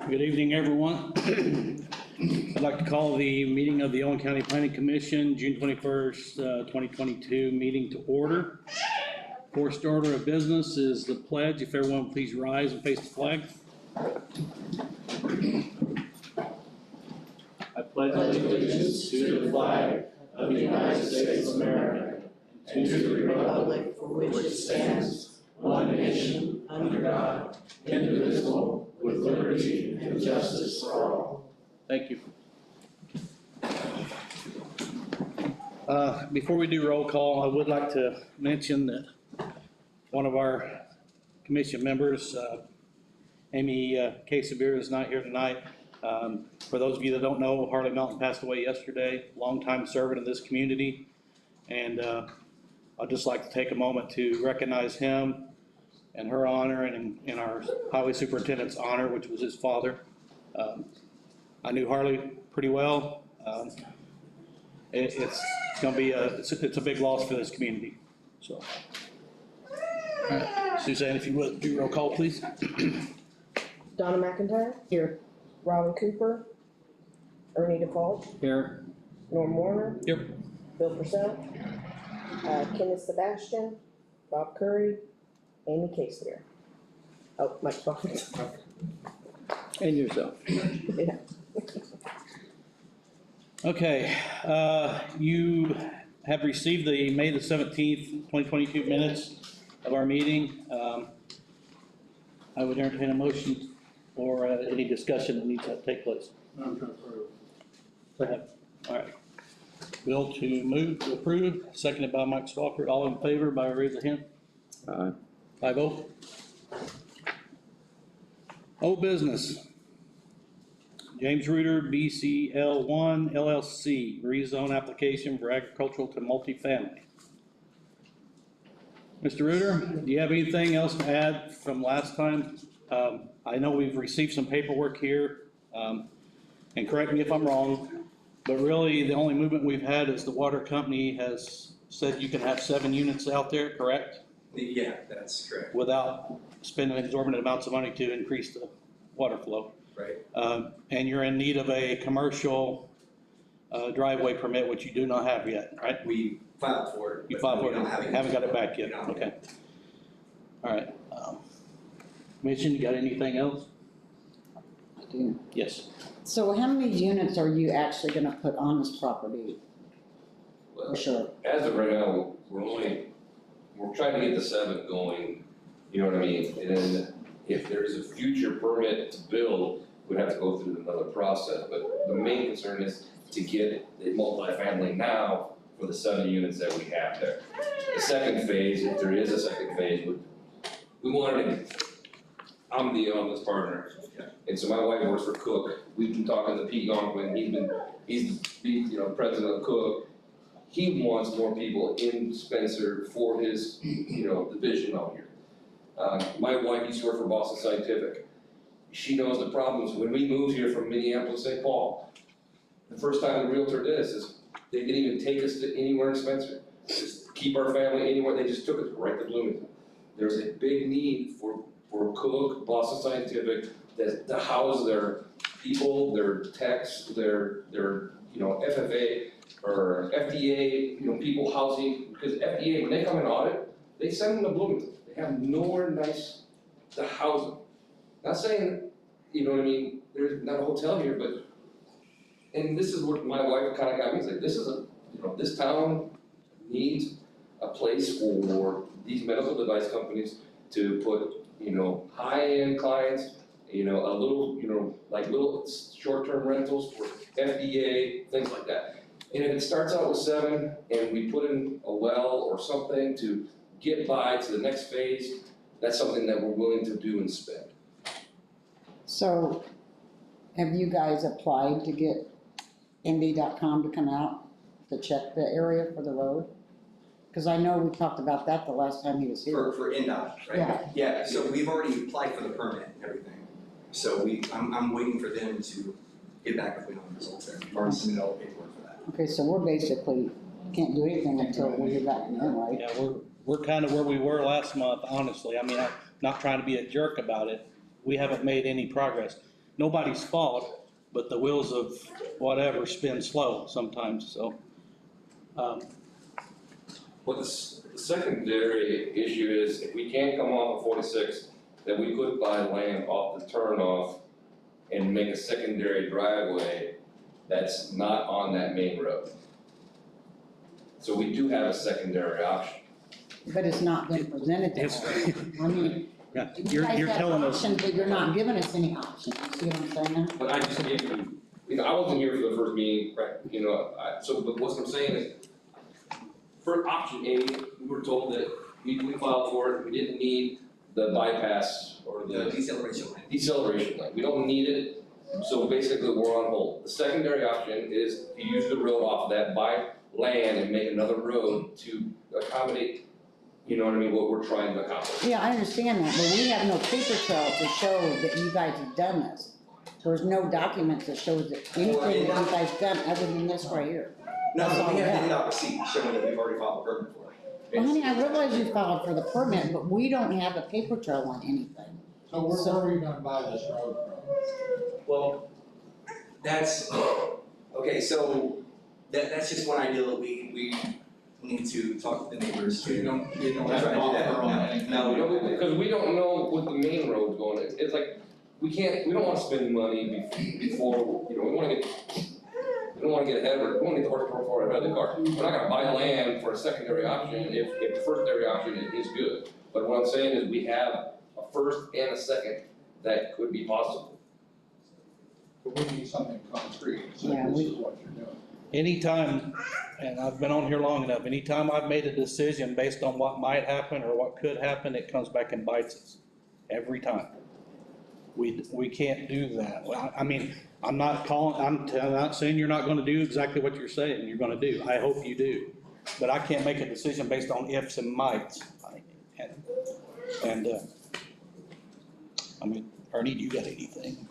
Good evening, everyone. I'd like to call the meeting of the Owen County Planning Commission, June 21st, 2022 meeting to order. First order of business is the pledge. If everyone please rise and face the flag. I pledge allegiance to the flag of the United States of America and to the republic for which it stands, one nation, under God, indivisible, with liberty and justice for all. Thank you. Before we do roll call, I would like to mention that one of our commission members, Amy Casabir, is not here tonight. For those of you that don't know, Harley Melton passed away yesterday, longtime servant in this community. And I'd just like to take a moment to recognize him in her honor and in our highway superintendent's honor, which was his father. I knew Harley pretty well. It's going to be it's a big loss for this community. So, all right. Suzanne, if you would do roll call, please. Donna McIntyre. Here. Robin Cooper. Ernie Default. Here. Norm Warner. Yep. Bill Purcell. Kenneth Sebastian. Bob Curry. Amy Case here. Oh, Mike Buffett. And yourself. Yeah. Okay. You have received the May the 17th, 2022 minutes of our meeting. I would entertain a motion or any discussion that needs to take place. I'm to approve. Go ahead. All right. Bill to move to approve, seconded by Mike Swafford. All in favor by raise of hand. Aye. 5-0. Old business. James Reuter, BCL1 LLC, rezone application for agricultural to multifamily. Mr. Reuter, do you have anything else to add from last time? I know we've received some paperwork here, and correct me if I'm wrong, but really the only movement we've had is the water company has said you can have 7 units out there, correct? Yeah, that's correct. Without spending exorbitant amounts of money to increase the water flow. Right. And you're in need of a commercial driveway permit, which you do not have yet, right? We filed for it. You filed for it, we haven't got it back yet, okay. All right. Mission, you got anything else? I do. Yes. So how many units are you actually gonna put on this property? Well, For sure. as of right now, we're trying to get the 7 going, you know what I mean? And then if there's a future permit to build, we'd have to go through another process. But the main concern is to get the multifamily now for the 7 units that we have there. The second phase, if there is a second phase, we wanted to, I'm the this partner. Yeah. And so my wife works for Cook. We've been talking to Pete Yonkman, he's president of Cook. He wants more people in Spencer for his, division out here. My wife used to work for Boston Scientific. She knows the problems. When we moved here from Minneapolis, St. Paul, the first time the realtor did this is they didn't even take us to anywhere in Spencer. Just keep our family anywhere. They just took us right to Bloomington. There's a big need for Cook, Boston Scientific, to house their people, their techs, their FFA or FDA, people housing, because FDA, when they come in audit, they send them to Bloomington. They have nowhere nice to house them. Not saying, there's not a hotel here, but, and this is what my wife kind of got me, it's like, this is this town needs a place for these medical device companies to put, high-end clients, a little, little short-term rentals for FDA, things like that. And if it starts out with 7 and we put in a well or something to get by to the next phase, that's something that we're willing to do and spend. So have you guys applied to get MB.com to come out to check the area for the road? Because I know we talked about that the last time he was here. For NDOT, right? Yeah. Yeah, so we've already applied for the permit and everything. So I'm waiting for them to get back with me on the results there. We've already submitted all the paperwork for that. Okay, so we're basically, can't do anything until we hear back from them, right? Yeah, we're kind of where we were last month, honestly. I mean, I'm not trying to be a jerk about it. We haven't made any progress. nobody's fault, but the wheels of whatever spin slow sometimes, so. What the secondary issue is, if we can't come off of 46, then we could buy land off the turnoff and make a secondary driveway that's not on that main road. So we do have a secondary option. But it's not been presented to us. I mean, Yeah, you guys you're have telling us, options, but you're not giving us any options, you see what I'm saying? But I just gave you know, I wasn't here for the first meeting, right, you know, but what I'm saying is, for option A, we were told that we filed for it, we didn't need the bypass or The the deceleration line. deceleration lane, we don't need it, so basically we're on hold. The secondary option is to use the road off of that, buy land and make another road to accommodate, you know what I mean, what we're trying to accomplish. Yeah, I understand that, but we have no paper trail to show that you guys have done this. There's no documents that shows that anything that you guys done other than this right here. No, That's all we we have have. the receipt showing that we've already filed a permit for it. Well, honey, I realize you filed for the permit, but we don't have a paper trail on anything. So where are you gonna buy this road from? Well, that's, okay, so that's just one idea that we need to talk with the neighbors. So you don't Try to do have an that. offer on anything? No, we don't. Because we don't know what the main road's going, it's like, we don't wanna spend money before, you know, we don't wanna get ahead of it, we wanna get the horse before ahead of the cart. We're not gonna buy land for a secondary option if the firstary option is good. But what I'm saying is we have a first and a second that could be possible. But we need something concrete, so Yeah, this we- is what you're doing. anytime, and I've been on here long enough, anytime I've made a decision based on what might happen or what could happen, it comes back and bites us, every time. We can't do that. Well, I mean, I'm not saying you're not gonna do exactly what you're saying you're gonna do. I hope you do. But I can't make a decision based on ifs and mights. And, I mean, Ernie, do you got anything?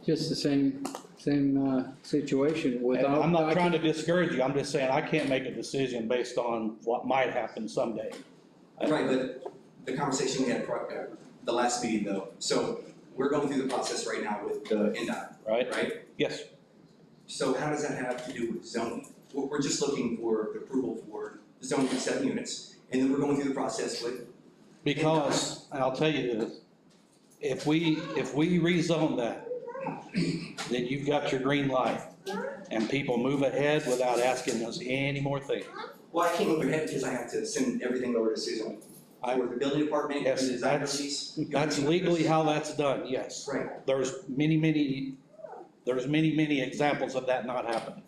Just the same situation And without. I'm not trying to discourage you, I'm just saying I can't make a decision based on what might happen someday. Right, but the conversation we had the last meeting though, so we're going through the process right now with the NDOT, Right? right? Yes, So how does that have to do with zoning? We're just looking for the approval for zoning for 7 units, and then we're going through the process with, because, I'll tell you this, if we rezone that, then you've got your green light, and people move ahead without asking us any more things. well, I can't move ahead because I have to send everything over to Susan. For the building department, Yes, the design that's- release. That's legally how that's done, yes. Right, There's many examples of that not happening.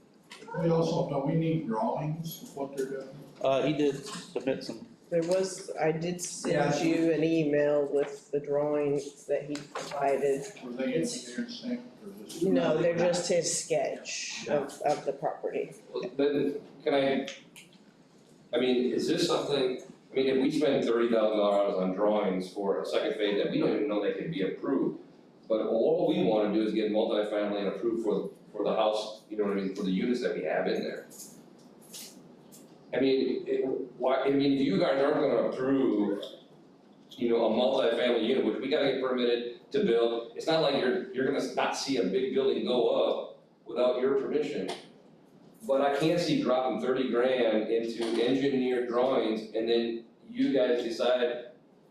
We also, don't we need drawings of what they're doing? He did submit some, I did send you an email with the drawings that he provided. Were they engineered stamped or just? No, they're just his sketch of the property. Well, then, I mean, is this something, I mean, if we spend $30,000 on drawings for a second phase that we don't even know they can be approved, but all we wanna do is get multifamily and approved for the house, you know what I mean, for the units that we have in there. I mean, if you guys aren't gonna approve, you know, a multifamily unit, which we gotta get permitted to build, it's not like you're gonna not see a big building go up without your permission. But I can't see dropping 30 grand into engineered drawings and then you guys decide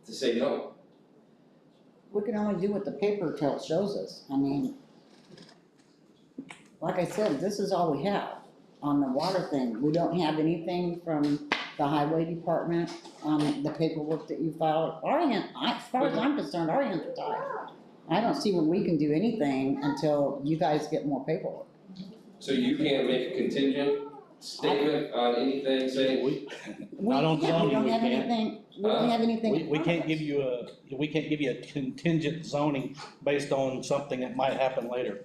to say no. We can only do what the paper trail shows us. I mean, like I said, this is all we have on the water thing. We don't have anything from the highway department, the paperwork that you filed. As far as I'm concerned, our hands are tied. I don't see when we can do anything until you guys get more paperwork. So you can't make a contingent statement on anything saying, we, not on zoning, we We don't have can't. anything, we don't have anything. We can't give you a contingent zoning based on something that might happen later.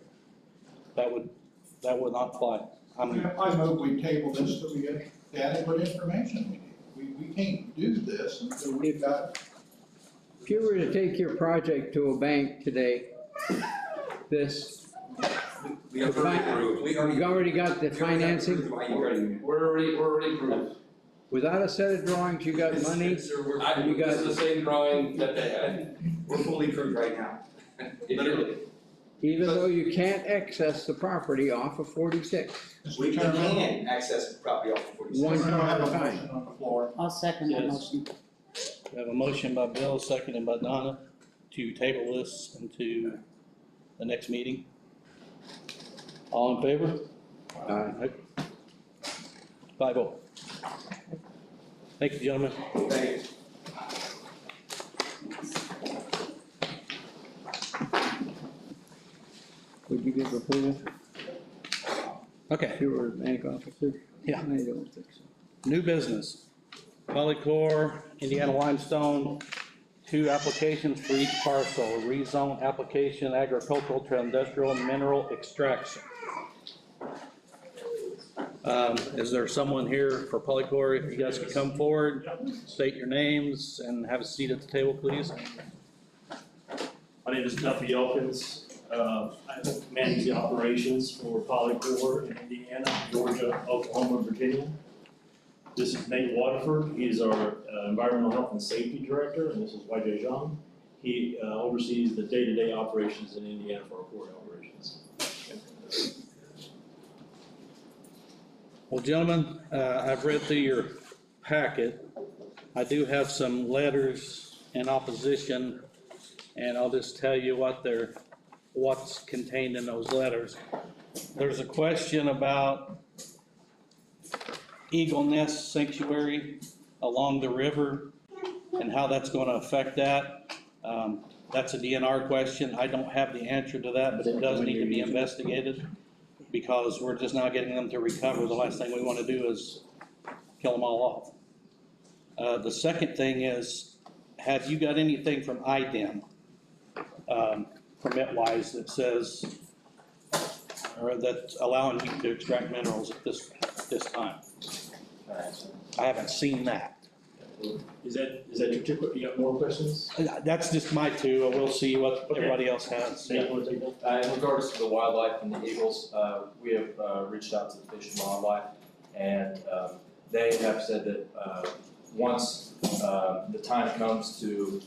That would not fly. I move we table this till we get the adequate information we need. We can't do this until we've got. If you were to take your project to a bank today, we have already approved, you've already got the financing, we're already approved. without a set of drawings, you got money, Sir, we're, You got- This is the same drawing that they had. we're fully approved right now. Literally. even though you can't access the property off of 46, We can access the property off of 46. one We don't car have at a a time. motion on the floor. I'll second that Yes. motion. We have a motion by Bill, seconded by Donna, to table this into the next meeting. All in favor? Aye. 5-0. Thank you, gentlemen. Thank you. Would you give approval? Okay, You were the bank officer? Yeah. I don't think so. new business. Polychlor, Indiana limestone, 2 applications for each parcel, rezone application, agricultural to industrial mineral extraction. Is there someone here for Polychlor? If you guys could come forward, state your names and have a seat at the table, please. My name is Duffy Elkins. I manage the operations for Polychlor in Indiana, Georgia, Oklahoma, and Virginia. This is Nate Waterford. He's our Environmental Health and Safety Director, and this is YJ Zhang. He oversees the day-to-day operations in Indiana for our quarry operations. Well, gentlemen, I've read through your packet. I do have some letters in opposition, and I'll just tell you what's contained in those letters. There's a question about Eagle Nest Sanctuary along the river and how that's gonna affect that. That's a DNR question. I don't have the answer to that, but it does need to be investigated because we're just not getting them to recover. The last thing we wanna do is kill them all off. The second thing is, have you got anything from IDEM, permit-wise, that says, or that's allowing you to extract minerals at this time? I haven't seen that. Is that your two, you got more questions? That's just my 2. We'll see what everybody else has. Yeah, you wanna take that? In regards to the wildlife and the eagles, we have reached out to the Fish and Wildlife, and they have said that once the time comes to,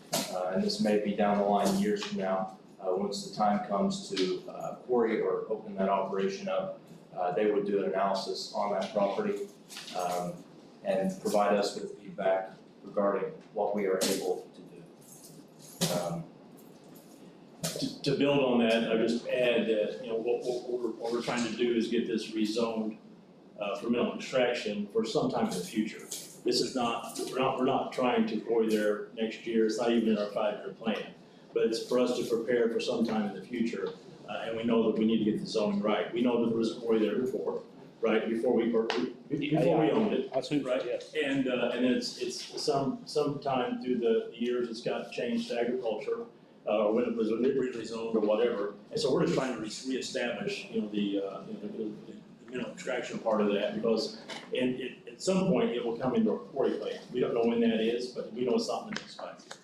and this may be down the line years from now, once the time comes to quarry or open that operation up, they would do an analysis on that property and provide us with feedback regarding what we are able to do. To build on that, I just add that, what we're trying to do is get this rezoned for mineral extraction for some time in the future. This is not, we're not trying to quarry there next year, it's not even in our 5-year plan. But it's for us to prepare for some time in the future, and we know that we need to get the zoning right. We know that there was a quarry there before, right, before we owned it. I assume, Right. yes. And then it's sometime through the years, it's got changed to agriculture, when it was originally zoned or whatever. And so we're just trying to reestablish, the mineral extraction part of that, because at some point, it will come into a quarry plan. We don't know when that is, but we know it's not in the next 5 years.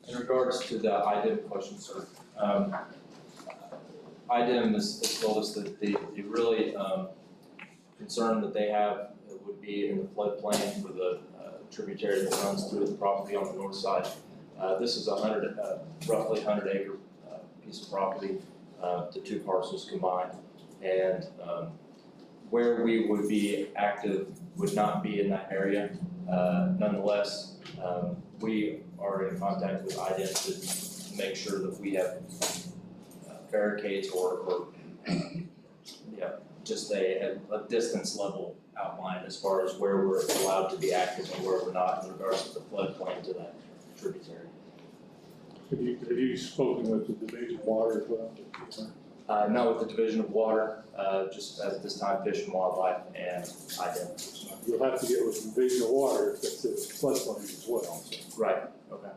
In regards to the IDIM question, sir, IDIM has told us that the really concern that they have would be in the floodplain for the tributary that runs through the property on the north side. This is roughly 100 acre piece of property, the 2 parcels combined. And where we would be active would not be in that area. Nonetheless, we are in contact with IDEM to make sure that we have barricades or just a distance level outlined as far as where we're allowed to be active and where we're not in regards to the floodplain to that tributary. Have you spoken with the Division of Water as well? Not with the Division of Water, just at this time Fish and Wildlife and IDEM. You'll have to get with the Division of Water if it's a floodplain as well, so Right, okay,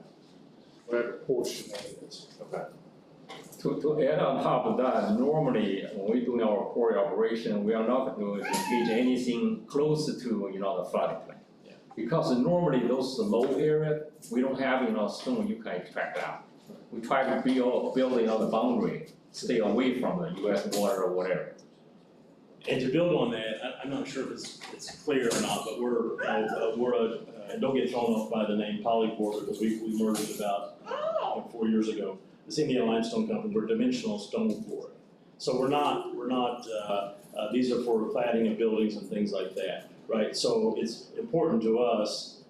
whatever portion that is. okay. To add on top of that, normally when we do our quarry operation, we are not going to engage anything close to, the floodplain. Yeah. Because normally those low area, we don't have, stone you can extract out. We try to build the boundary, stay away from the US water or whatever. And to build on that, I'm not sure if it's clear or not, but don't get thrown off by the name Polychlor, because we merged about 4 years ago. this Indiana Limestone Company, we're dimensional stone quarry. So we're not, these are for cladding of buildings and things like that, right? So it's important to us,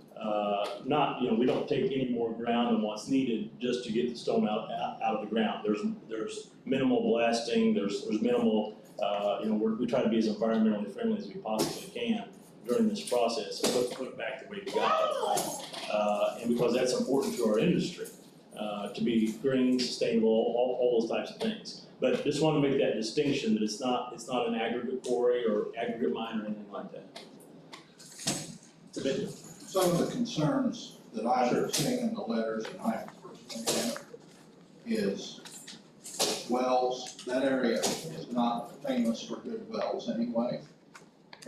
we don't take any more ground than what's needed just to get the stone out of the ground. There's minimal blasting, there's minimal, we try to be as environmentally friendly as we possibly can during this process and put it back the way we got it, right? And because that's important to our industry, to be green, sustainable, all those types of things. But just want to make that distinction that it's not an aggregate quarry or aggregate mine or anything like that. It's a bit different. Some of the concerns that I've seen in the letters and I personally have is wells, that area is not famous for good wells anyway.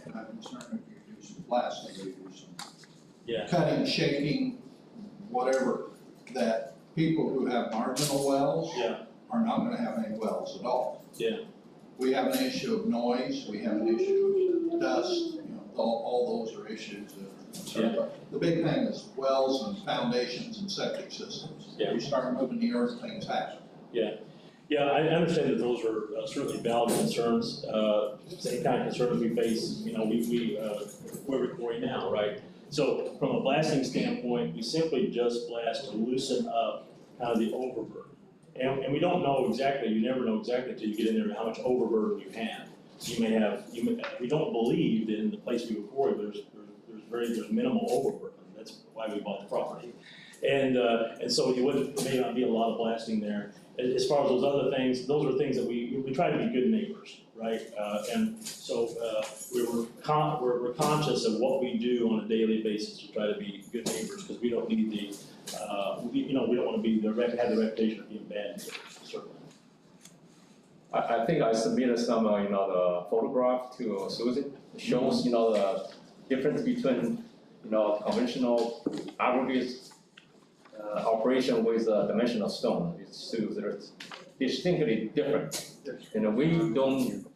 And I'm concerned if you do some blasting, you do some cutting, shaking, whatever, that people who have marginal wells are not gonna have any wells at all. Yeah. We have an issue of noise, we have an issue of dust, all those are issues that are concerned about. The big thing is wells and foundations and septic systems. Yeah. You start moving the earth, things happen. Yeah, I understand that those are certainly valid concerns, same kind of concerns we face, where we quarry now, right? So from a blasting standpoint, we simply just blast to loosen up kind of the overburden. And we don't know exactly, you never know exactly until you get in there how much overburden you have. We don't believe that in the place we would quarry, there's minimal overburden. That's why we bought the property. And so there may not be a lot of blasting there. As far as those other things, those are things that we try to be good neighbors, right? And so we're conscious of what we do on a daily basis to try to be good neighbors, because we don't need we don't want to have the reputation of being bad neighbors, certainly. I think I submitted some, the photograph to Susan. It shows, the difference between, conventional aggregate operation with dimensional stone. It's two, they're distinctly different. We don't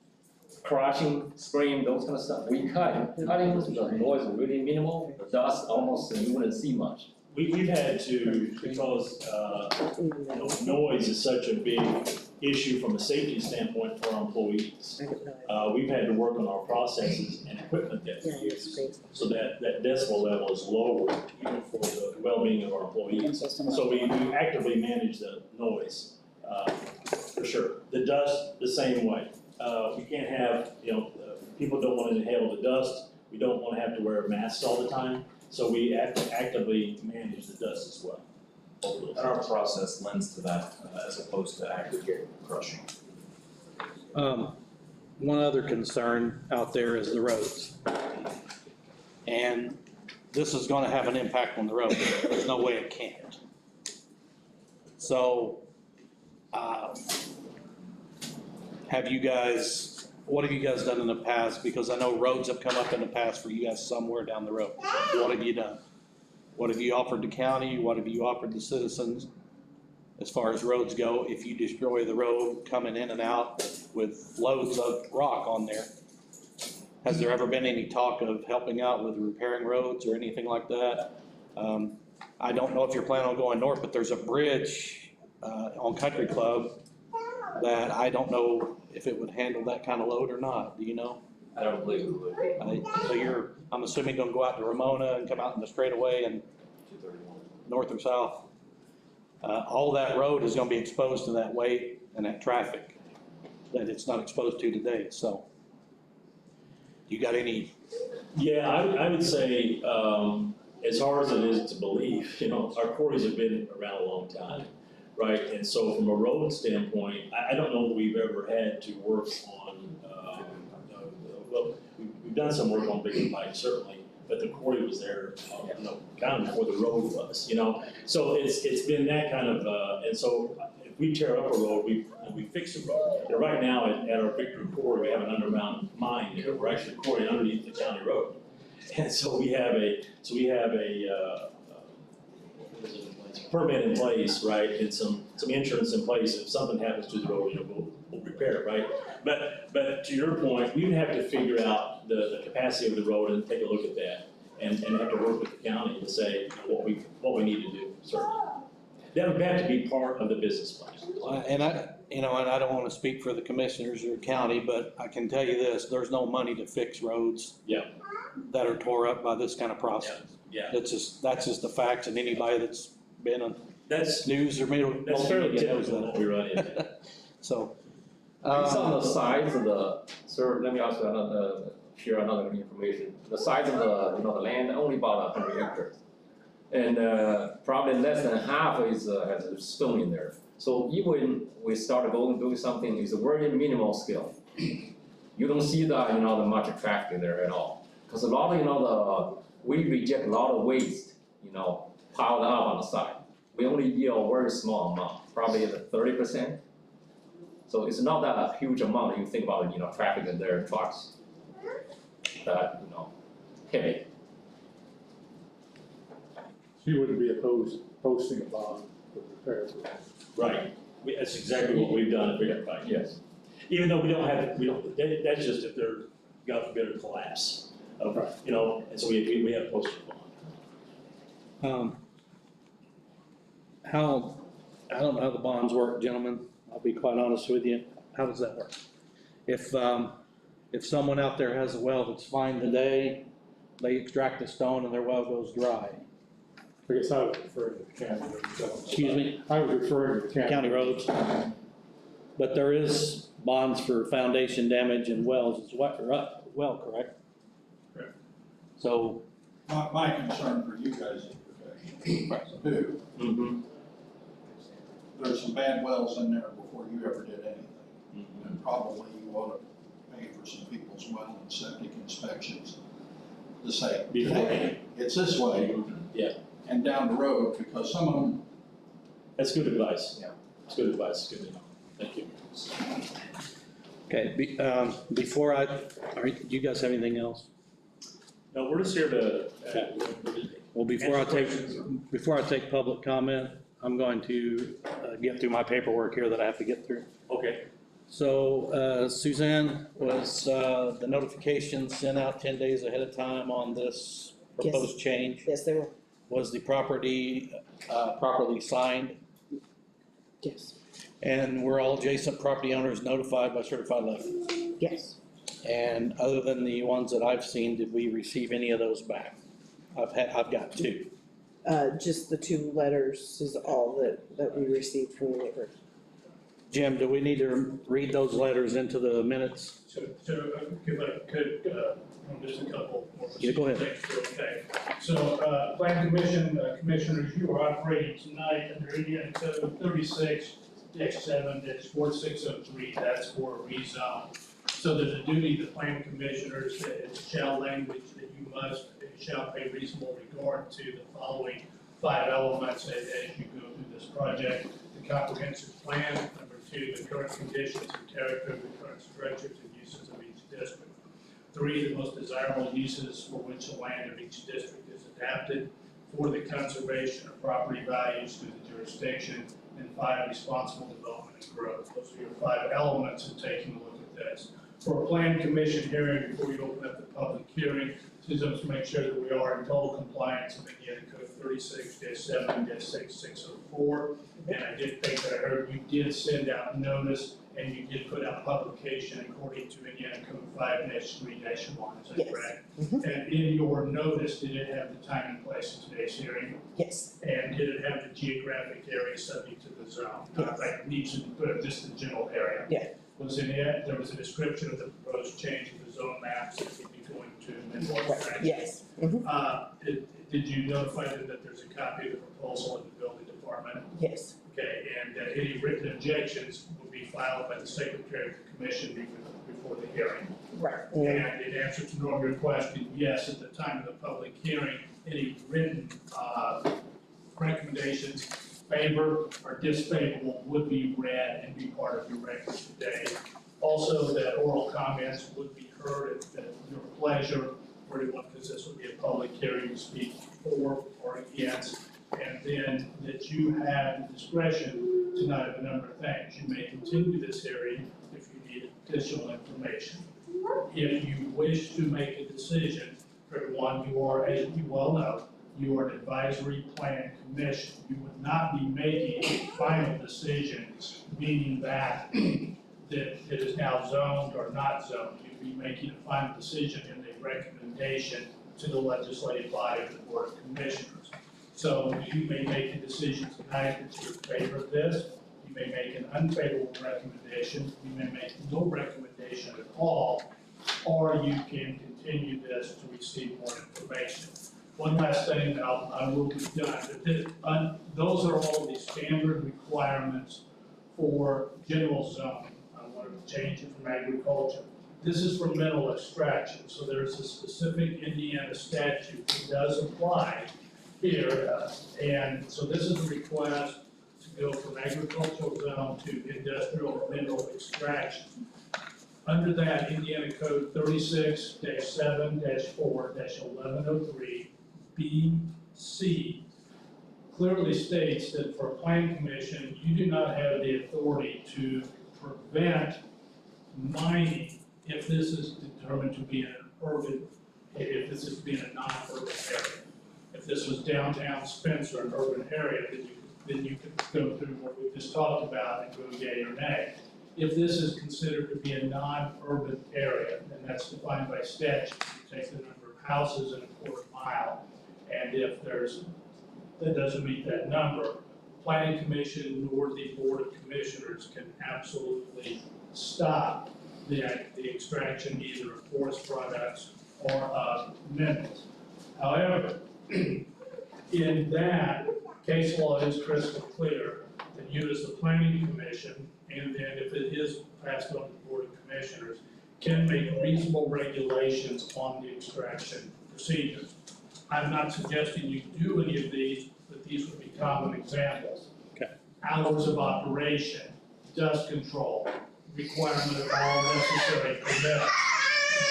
crushing, screen, those kind of stuff. We cut. Cutting, the noise is really minimal. The dust almost you wouldn't see much. We've had to, because noise is such a big issue from a safety standpoint for our employees. We've had to work on our processes and equipment that we use, so that decibel level is lower, even for the well-being of our employees. So we actively manage the noise, for sure. The dust, the same way. We can't have, people don't want to inhale the dust. We don't want to have to wear masks all the time. So we have to actively manage the dust as well. And our process lends to that as opposed to aggregate crushing. One other concern out there is the roads. And this is gonna have an impact on the road. There's no way it can't. So, what have you guys done in the past? Because I know roads have come up in the past for you guys somewhere down the road. What have you done? What have you offered the county? What have you offered the citizens as far as roads go? If you destroy the road coming in and out with loads of rock on there, has there ever been any talk of helping out with repairing roads or anything like that? I don't know if you're planning on going north, but there's a bridge on Country Club that I don't know if it would handle that kind of load or not. Do you know? I don't believe it would. So I'm assuming gonna go out to Ramona and come out in the straightaway and 231. north or south. All that road is gonna be exposed to that weight and that traffic that it's not exposed to today, so. You got any? Yeah, I would say, as hard as it is to believe, our quarries have been around a long time, right? And so from a road standpoint, I don't know that we've ever had to work on, well, we've done some work on Big Pike, certainly, but the quarry was there, kind of before the road was, So it's been that kind of, and so if we tear up a road, we fix a road. And right now at our Victory quarry, we have an underground mine there. We're actually quarrying underneath the county road. And so we have a permit in place, right, and some insurance in place. If something happens to the road, we'll repair it, right? But to your point, we would have to figure out the capacity of the road and take a look at that, and have to work with the county to say what we need to do, certainly. That would have to be part of the business plan. And I don't wanna speak for the commissioners or county, but I can tell you this, there's no money to fix roads. Yeah. That are tore up by this kind of process. Yeah. That's just the facts, and anybody that's been on That's news or That's fairly media knows typical what that. we run into. So, Based on the size of the, sir, let me ask you another, share another information. The size of the, the land, only about 100 hectares. And probably less than half is, has a stone in there. So even we start going to do something, it's a very minimal scale. You don't see that, the much traffic there at all. Because a lot of, we reject a lot of waste, piled up on the side. We only yield a very small amount, probably 30%. So it's not that a huge amount, you think about, traffic in there, trucks, that, heavy. So you wouldn't be opposed posting a bond for repair. Right. That's exactly what we've done at Bigger Pike. Yes. Even though that's just if they're, God forbid, a collapse of, and so we have posted bond. I don't know how the bonds work, gentlemen, I'll be quite honest with you. How does that work? If someone out there has a well that's fine today, they extract the stone and their well goes dry. I guess I was referring to the county roads. Excuse me? I was referring to the County roads. But there is bonds for foundation damage and wells as well, correct? Correct. So, My concern for you guys is protection. Two, Mm-hmm. there's some bad wells in there before you ever did anything. And probably you ought to pay for some people's well and septic inspections to say, today, it's this way. Yeah. And down the road, because some of them. That's good advice. Yeah. It's good advice, good to know. Thank you. okay, before do you guys have anything else? No, we're just here to, Well, before I take public comment, I'm going to get through my paperwork here that I have to get through. okay. So Suzanne, was the notification sent out 10 days ahead of time on this proposed change? Yes, they were. Was the property properly signed? Yes. And were all adjacent property owners notified by certified letter? Yes. And other than the ones that I've seen, did we receive any of those back? I've got two. Just the 2 letters is all that we received from the neighbor. Jim, do we need to read those letters into the minutes? So if I could, just a couple more. Yeah, go ahead. Okay, so, Plan Commission, Commissioners, you are operating tonight under Indiana Code 36-7-4603, that's for a rezone. So there's a duty to Plan Commissioners, that it shall language that you must, it shall pay reasonable regard to the following 5 elements as you go through this project. The comprehensive plan, number 2, the current conditions and character of the current structures and uses of each district. 3, the most desirable uses for which the land of each district is adapted. 4, the conservation of property values through the jurisdiction. And 5, responsible development and growth. Those are your 5 elements in taking a look at this. For a plan commission hearing, before you open up the public hearing, Susan, to make sure that we are in total compliance with Indiana Code 36-7-6604. And I did think that I heard you did send out notice and you did put out publication according to Indiana Code 5-3-1, is that Yes. correct? Mhm. And in your notice, did it have the time and place of today's hearing? Yes. And did it have the geographic area subject to the zone? Yes. Like it needs to put just the general area. Yeah. Was in it, there was a description of the proposed change of the zone maps that you'd be going to amend or Right. correct? Yes. Mhm. Did you notify them that there's a copy of the proposal in the building department? Yes. Okay, and that any written objections will be filed by the secretary of the commission before the hearing. Right. And in answer to your question, yes, at the time of the public hearing, any written recommendations, favor or disfavorable, would be read and be part of your record today. Also, that oral comments would be heard at your pleasure, because this would be a public hearing to speak for or against. And then that you have the discretion tonight of a number of things. You may continue this hearing if you need additional information. If you wish to make a decision, for one, you are, as you well know, You are an advisory plan commission. You would not be making final decisions, meaning that it is now zoned or not zoned. You'd be making a final decision and a recommendation to the legislative body of the Board of Commissioners. So you may make a decision tonight that you're in favor of this. You may make an unfavorable recommendation. You may make no recommendation at all, or you can continue this to receive more information. One last thing, and I will be done. Those are all the standard requirements for general zoning. I wanted to change it from agriculture. This is for mineral extraction, so there's a specific Indiana statute that does apply here. And so this is a request to go from agricultural zone to industrial mineral extraction. Under that, Indiana Code 36-7-4-1103 B.C. clearly states that for a planning commission, you do not have the authority to prevent mining if this is determined to be an urban, if this is to be in a non-urban area. If this was downtown Spencer, an urban area, then you could go through what we just talked about and go yea or nay. If this is considered to be a non-urban area, then that's defined by statute. You take the number of houses in a quarter mile, and if that doesn't meet that number, planning commission nor the board of commissioners can absolutely stop the extraction either of forest products or of minerals. However, in that, case law is crystal clear that you as the planning commission, and then if it is passed on to the board of commissioners, can make reasonable regulations on the extraction procedures. I'm not suggesting you do any of these, but these would be common examples. Okay. Hours of operation, dust control, requirement of all necessary permits,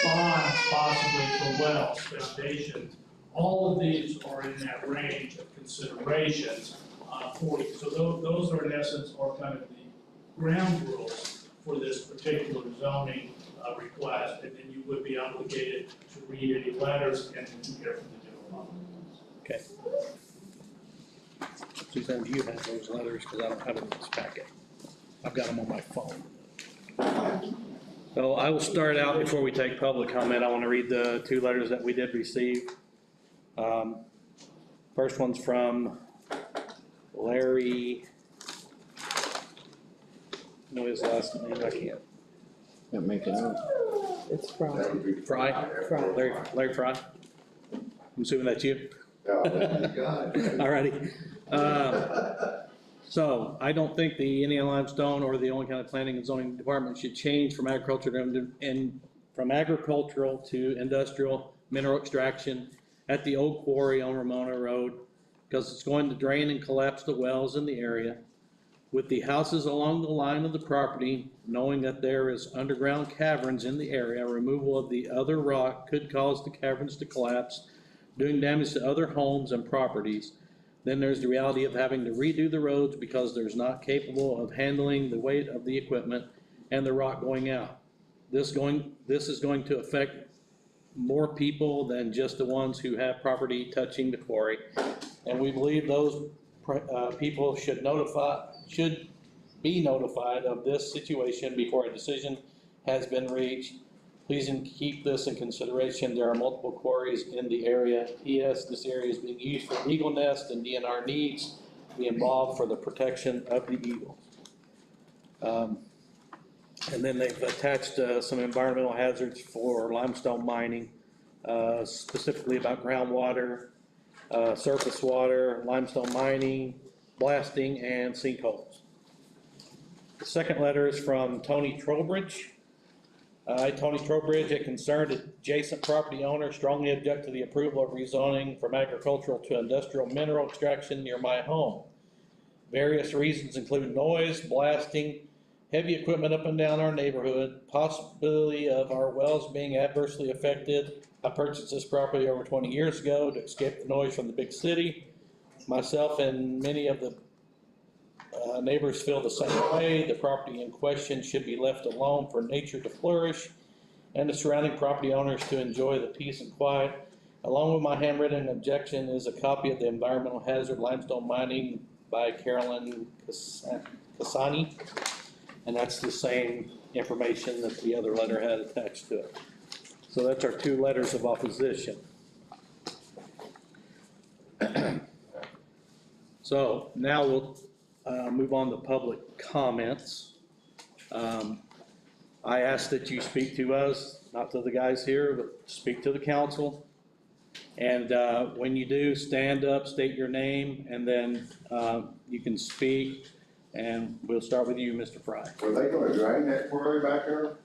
bonds possibly for wells, foundations. All of these are in that range of considerations for you. So those are in essence are kind of the ground rules for this particular zoning request, and then you would be obligated to read any letters and to hear from the general public. Okay. Suzanne, do you have those letters? Because I don't have them in this packet. I've got them on my phone. So I will start out before we take public comment. I want to read the two letters that we did receive. First one's from Larry. I know his last name, I can't. Can't make it out. It's from. Fry? Larry Fry? I'm assuming that's you? Alrighty. So I don't think the Indiana Limestone or the Owen County Planning and Zoning Department should change from agricultural to industrial mineral extraction at the old quarry on Ramona Road, because it's going to drain and collapse the wells in the area. With the houses along the line of the property, knowing that there is underground caverns in the area, removal of the other rock could cause the caverns to collapse, doing damage to other homes and properties. Then there's the reality of having to redo the roads because there's not capable of handling the weight of the equipment and the rock going out. This is going to affect more people than just the ones who have property touching the quarry. And we believe those people should be notified of this situation before a decision has been reached. Please keep this in consideration. There are multiple quarries in the area. P.S. This area is being used for eagle nest, and DNR needs to be involved for the protection of the eagles. And then they've attached some environmental hazards for limestone mining, specifically about groundwater, surface water, limestone mining, blasting, and sinkholes. The second letter is from Tony Trowbridge. Tony Trowbridge, a concerned adjacent property owner, strongly object to the approval of rezoning from agricultural to industrial mineral extraction near my home. Various reasons include noise, blasting, heavy equipment up and down our neighborhood, possibility of our wells being adversely affected. I purchased this property over 20 years ago to escape the noise from the big city. Myself and many of the neighbors feel the same way. The property in question should be left alone for nature to flourish and the surrounding property owners to enjoy the peace and quiet Along with my handwritten objection is a copy of the environmental hazard limestone mining by Carolyn Cassani. And that's the same information that the other letter had attached to it. So that's our 2 letters of opposition. So now we'll move on to public comments. I ask that you speak to us, not to the guys here, but speak to the council. And when you do, stand up, state your name, and then you can speak. And we'll start with you, Mr. Fry. Are they gonna drain that quarry back there?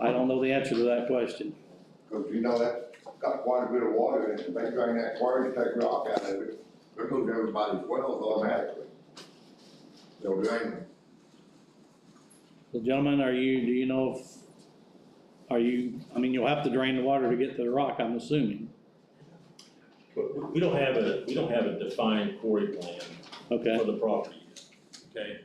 I don't know the answer to that question. Cause you know that's got quite a bit of water in it. If they drain that quarry, take rock out of it, they're gonna do everybody's wells automatically. They'll drain them. So gentlemen, do you know if, I mean, you'll have to drain the water to get to the rock, I'm assuming. We don't have a defined quarry plan Okay, for the property, okay?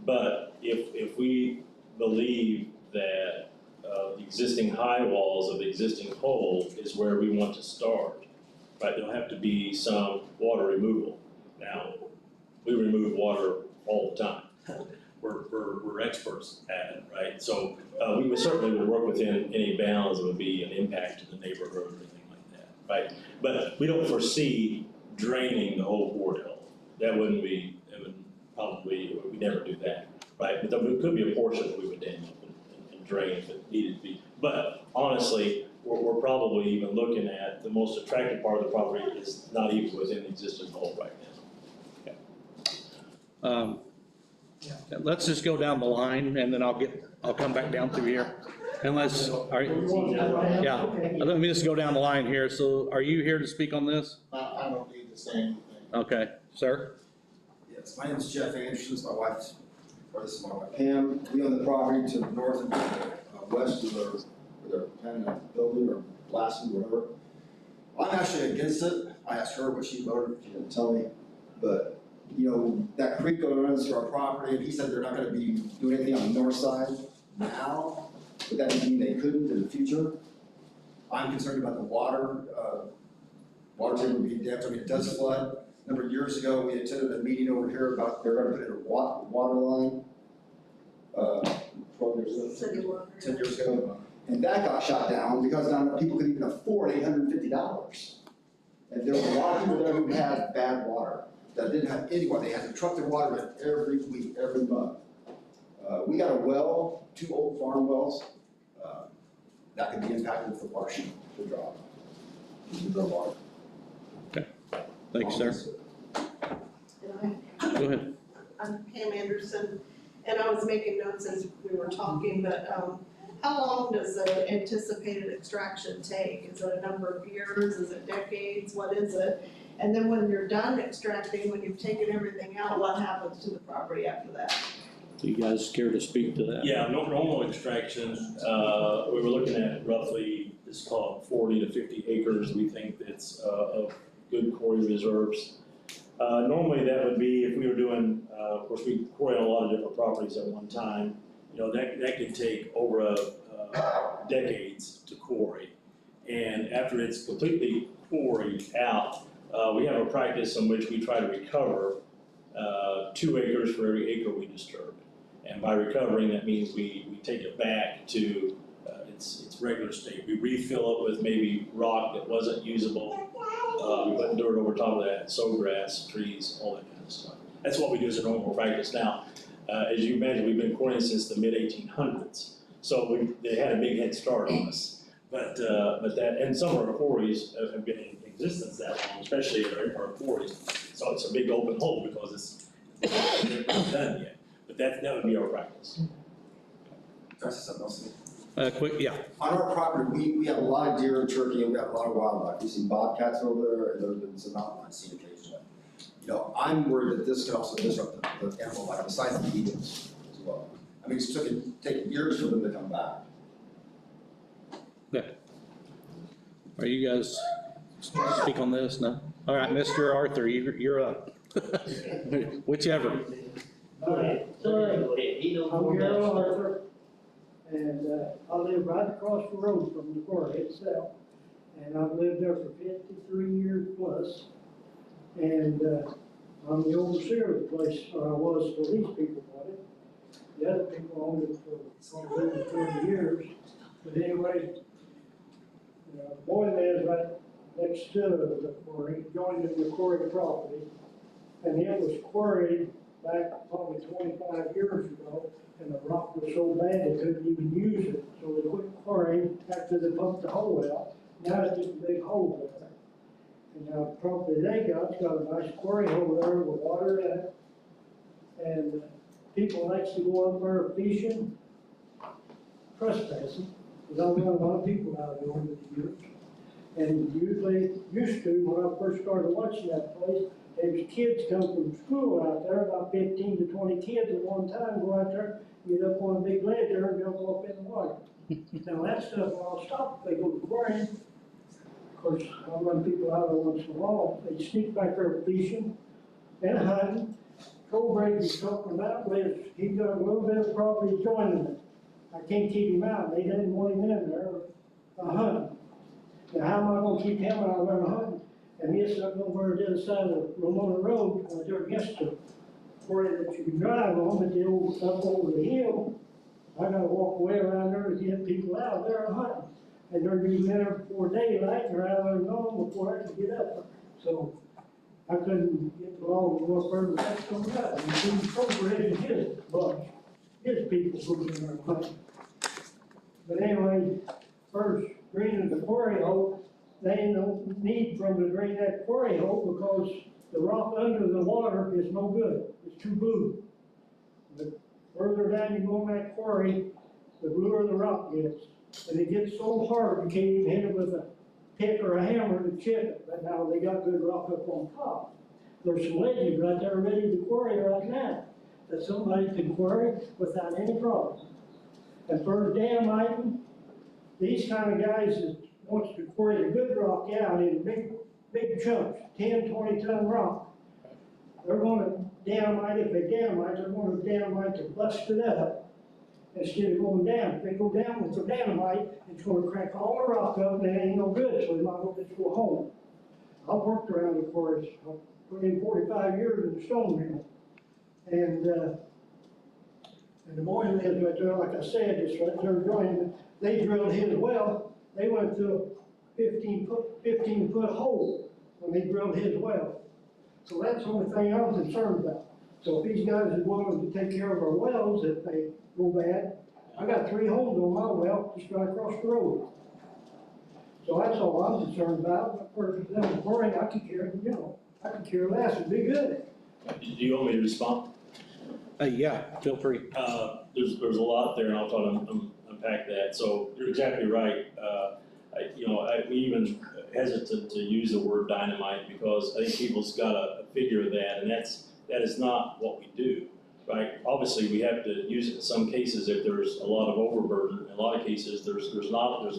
But if we believe that the existing high walls of the existing hole is where we want to start, right, there'll have to be some water removal. Now, we remove water all the time. We're experts at it, right? So we would certainly work within any bounds that would be an impact to the neighborhood or anything like that, right? But we don't foresee draining the whole board hill. That wouldn't be, we never do that, right? But there could be a portion that we would dam up and drain if it needed to be. But honestly, we're probably even looking at the most attractive part of the property is not even within the existing hole right now. let's just go down the line and then I'll come back down through here. Unless, all right, yeah, let me just go down the line here. So are you here to speak on this? I don't need to say anything. Okay, sir? Yes, my name is Jeff Anderson, this is my wife's, or this is my wife Pam. We own the property to the north and west of where they're planning on building or blasting, whatever. I'm actually against it. I asked her what she voted, she didn't tell me. But, you know, that creek runs through our property, and he said they're not gonna be doing anything on the north side now, but that doesn't mean they couldn't in the future. I'm concerned about the water, water table being damaged. I mean, it does flood. A number of years ago, we attended a meeting over here about they're gonna put in a water line. 12 years ago, 10 years ago, and that got shot down because not enough people could even afford $850. And there were a lot of people there who had bad water, that didn't have any water. They had to truck their water in every week, every month. We got a well, 2 old farm wells, that could be impacted if the water should drop. The water. Thank you, sir. Go ahead. I'm Pam Anderson, and I was making notes as we were talking, but how long does the anticipated extraction take? Is it a number of years? Is it decades? What is it? And then when you're done extracting, when you've taken everything out, what happens to the property after that? Do you guys care to speak to that? Yeah, normal extraction, we were looking at roughly, it's called 40 to 50 acres. We think that's of good quarry reserves. Normally that would be, if we were doing, of course, we quarry on a lot of different properties at one time. You know, that could take over decades to quarry. And after it's completely quarried out, we have a practice in which we try to recover 2 acres for every acre we disturb. And by recovering, that means we take it back to its regular state. We refill it with maybe rock that wasn't usable. We put dirt over top of that, sow grass, trees, all that kind of stuff. That's what we do as a normal practice. Now, as you imagine, we've been quarrying since the mid-1800s. So they had a big head start on us. But that, and some of our quarries have been in existence that long, especially our quarries. So it's a big open hole because it's not done yet. But that would be our practice. Can I say something else? Quick, yeah. On our property, we have a lot of deer and turkey, and we have a lot of wildlife. We see bobcats over there, and there's been some mountain lions seen occasionally. You know, I'm worried that this could also disrupt the animal life, besides the eagles as well. I mean, it's taken years for them to come back. Okay. Are you guys speak on this? No? All right, Mr. Arthur, you're up. Whichever. He knows more about And, I live right across the road from the quarry itself. And I've lived there for 53 years plus. And, I'm the overseer of the place, or I was till these people bought it. The other people owned it for over 30 years. But anyway, Boylan is right next to the quarry, joining the quarry property. And it was quarried back probably 25 years ago, and the rock was so bad they couldn't even use it. So they quit quarrying after they pumped the hole out. Now it's just a big hole there. And now the property they got's got a nice quarry hole there with water in it. And people likes to go up there fishing, trespassing, because I've run a lot of people out there over the years. And usually, used to, when I first started watching that place, there was kids come from school out there, about 15 to 20 kids at one time, go out there, get up on a big ledge there and jump off in the water. Now that stuff will all stop if they go to quarrying. Of course, I run people out there once in a while, they sneak back there fishing and hunting. Colbrady was talking about was, he got a little bit of property joining it. I can't keep him out, they didn't want him in there, hunting. Now how am I gonna keep him out there hunting? And he's up over the other side of Ramona Road, or there against the quarry that you can drive on, but the old, up over the hill, I gotta walk way around there to get people out there hunting. And they're usually in there before daylight, and they're out there gone before I can get up there. So I couldn't get the law to go up there, but that's coming up. And he's appropriating his bunch, his people who in there hunting. But anyway, first, draining the quarry hole, they don't need from to drain that quarry hole because the rock under the water is no good. It's too blue. The further down you go in that quarry, the bluer the rock gets. And it gets so hard you can't even hit it with a pick or a hammer to chip it. But now they got good rock up on top. There's some ledges right there ready to quarry right now that somebody can quarry without any problem. And for damiting, these kind of guys that wants to quarry the good rock out in big chunks, 10, 20-ton rock, they're gonna dynamite, if they dynamite, they're gonna dynamite to bust it up instead of going down. If they go down with the dynamite, it's gonna crack all the rock up and it ain't no good, so they might as well just go home. I've worked around the quarries, I've put in 45 years in the stone mill. And the boy lives right there, like I said, it's right there joining. They drilled his well, they went through a 15-foot hole when they drilled his well. So that's the only thing I'm concerned about. So if these guys are willing to take care of our wells if they go bad, I got 3 homes on my well just right across the road. So that's all I'm concerned about. Of course, if they're boring, I could care, I could care less, it'd be good. Do you want me to respond? Yeah, feel free. There's a lot there, and I'll try to unpack that. So you're exactly right. We even hesitant to use the word dynamite because I think people's got a figure of that, and that is not what we do, right? Obviously, we have to use it in some cases if there's a lot of overburden. In a lot of cases, there's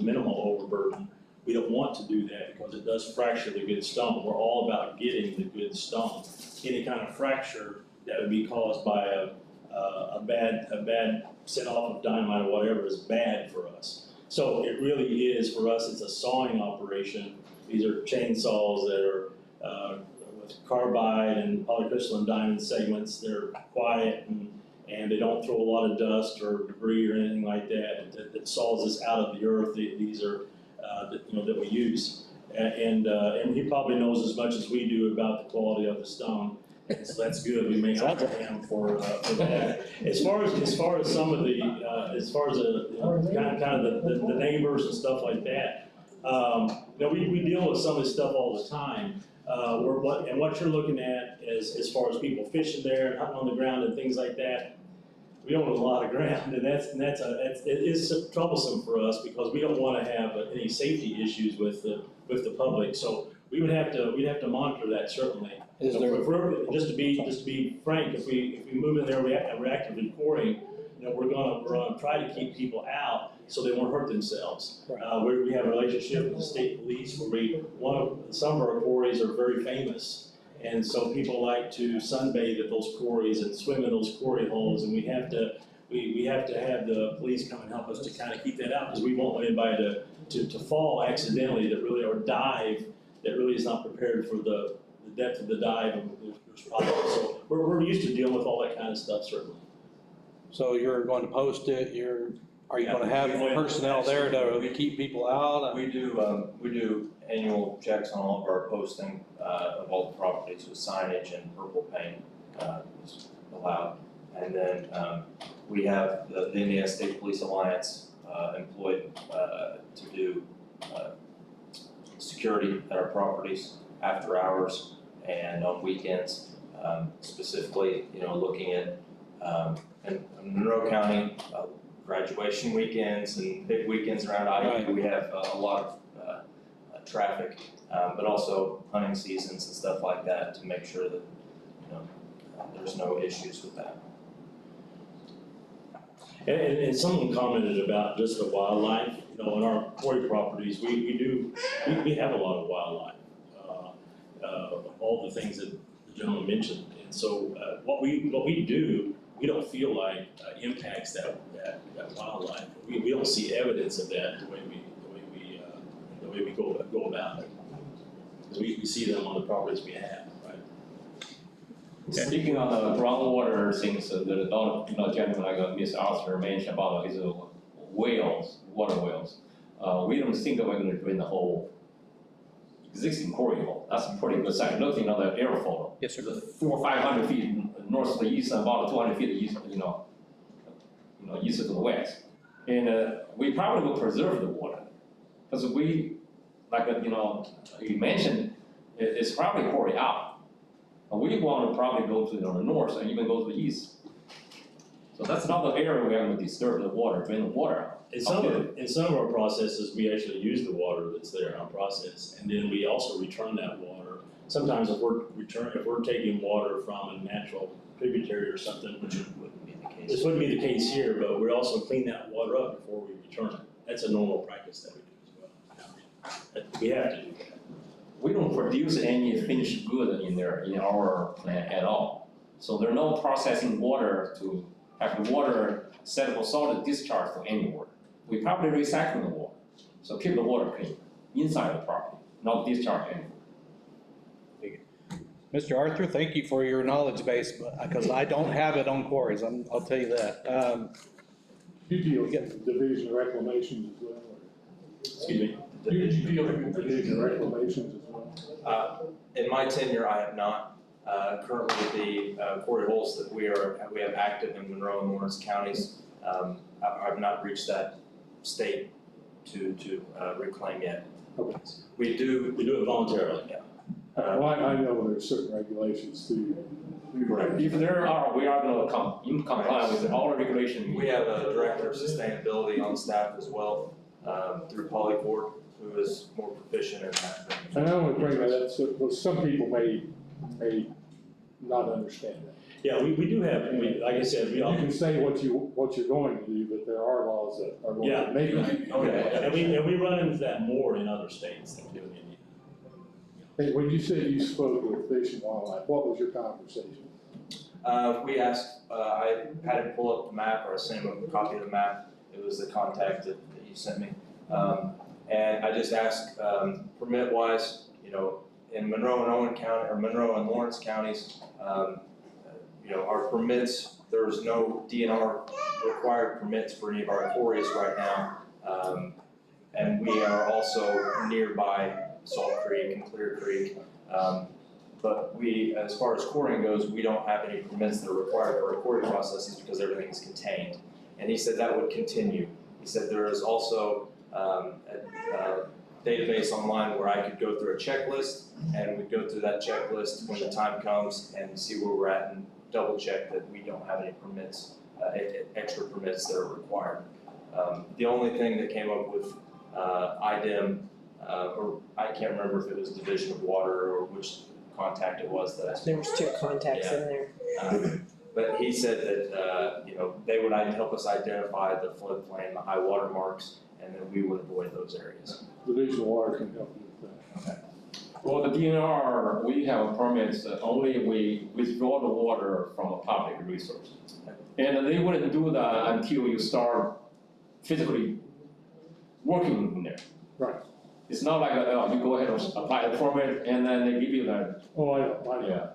minimal overburden. We don't want to do that because it does fracture the good stone. We're all about getting the good stone. Any kind of fracture that would be caused by a bad set off of dynamite or whatever is bad for us. So it really is, for us, it's a sawing operation. These are chainsaws that are with carbide and polycrystalline diamond segments. They're quiet and they don't throw a lot of dust or debris or anything like that saws us out of the earth. These are that we use. And he probably knows as much as we do about the quality of the stone. So that's good. We may hire him for that. As far as some of the kind of the neighbors and stuff like that, we deal with some of this stuff all the time. What you're looking at is as far as people fishing there and hunting on the ground and things like that. We own a lot of ground, and it is troublesome for us because we don't want to have any safety issues with the public. So we'd have to monitor that certainly. Just to be frank, if we move in there, we're actively quarrying. We're gonna try to keep people out so they won't hurt themselves. We have a relationship with the state police where some of our quarries are very famous. And so people like to sunbathe at those quarries and swim in those quarry holes, and we have we have to have the police come and help us to kind of keep that out, because we won't want anybody to fall accidentally or dive that really is not prepared for the depth of the dive, and there's problems. So we're used to dealing with all that kind of stuff, certainly. So you're going to post it, are you gonna have personnel there to keep people out? We do annual checks on all of our posting, of all the properties with signage and purple paint, is allowed. And then, we have the Indiana State Police Alliance, employed, to do, security at our properties after hours and on weekends, specifically, looking at, in Monroe County, graduation weekends and big weekends around IU, we have a lot of traffic, but also hunting seasons and stuff like that to make sure that, there's no issues with that. And someone commented about just the wildlife, on our quarry properties, we have a lot of wildlife. All the things that the gentleman mentioned, and so, what we do, we don't feel like impacts that wildlife. We don't see evidence of that the way we go about it. We see them on the properties we have, right? Speaking on the groundwater things, there are a lot of, gentlemen like Ms. Arthur mentioned about his wells, water wells. We don't think that we're going to drain the whole existing quarry hole. That's a pretty good sign. Looking at the air photo. Yes, sir. 400 or 500 feet north to the east and about 200 feet east, east to the west. And we probably will preserve the water. Because we, like, you mentioned, it's probably quarry out. And we want to probably go to the north and even go to the east. So that's another area we're going to disturb the water, drain the water out. In some of our processes, we actually use the water that's there in our process, and then we also return that water. Sometimes if we're taking water from a natural tributary or something, which wouldn't be the case. This wouldn't be the case here, but we also clean that water up before we return it. That's a normal practice that we do as well. We have to do that. We don't produce any finished good in our plant at all. So there's no processing water to have the water set for solid discharge to anywhere. We probably recycle the water, so keep the water clean inside the property, not discharge anywhere. Mr. Arthur, thank you for your knowledge base, because I don't have it on quarries, I'll tell you that. You deal with division reclamations as well? Excuse me? You deal with division reclamations as well? In my tenure, I have not. Currently, the quarry holes that we have active in Monroe and Lawrence counties, I've not reached that state to reclaim yet. Okay. We do it voluntarily. Yeah. Well, I know there's certain regulations too. Correct. If there are, we are going to come in compliance with all regulations. We have a director of sustainability on staff as well, through Polycord, who is more proficient in that. And I want to bring that up, so some people may not understand that. Yeah, we do have, like I said, You can say what you're going to do, but there are laws that are going to make it. And we run into that more in other states than we do in India. Hey, when you said you spoke with Fish and Wildlife, what was your conversation? We asked, I had him pull up the map, or I sent him a copy of the map. It was the contact that you sent me. And I just asked, permit-wise, in Monroe and Owen County, or Monroe and Lawrence counties, our permits, there's no DNR required permits for any of our quarries right now. And we are also nearby Salt Creek and Clear Creek. But we, as far as quarrying goes, we don't have any permits that are required for our quarry processes because everything is contained. And he said that would continue. He said there is also a database online where I could go through a checklist, and we'd go through that checklist when the time comes and see where we're at and double check that we don't have any permits, extra permits that are required. The only thing that came up with IDEM, or I can't remember if it was Division of Water or which contact it was that I spoke. There was 2 contacts in there. But he said that, they would help us identify the floodplain, the high water marks, and then we would avoid those areas. Division of Water can help you with that. Okay. For the DNR, we have permits only we withdraw the water from a public resource. And they wouldn't do that until you start physically working in there. Right. It's not like, you go ahead and apply a permit and then they give you that. Oh, I know. Yeah.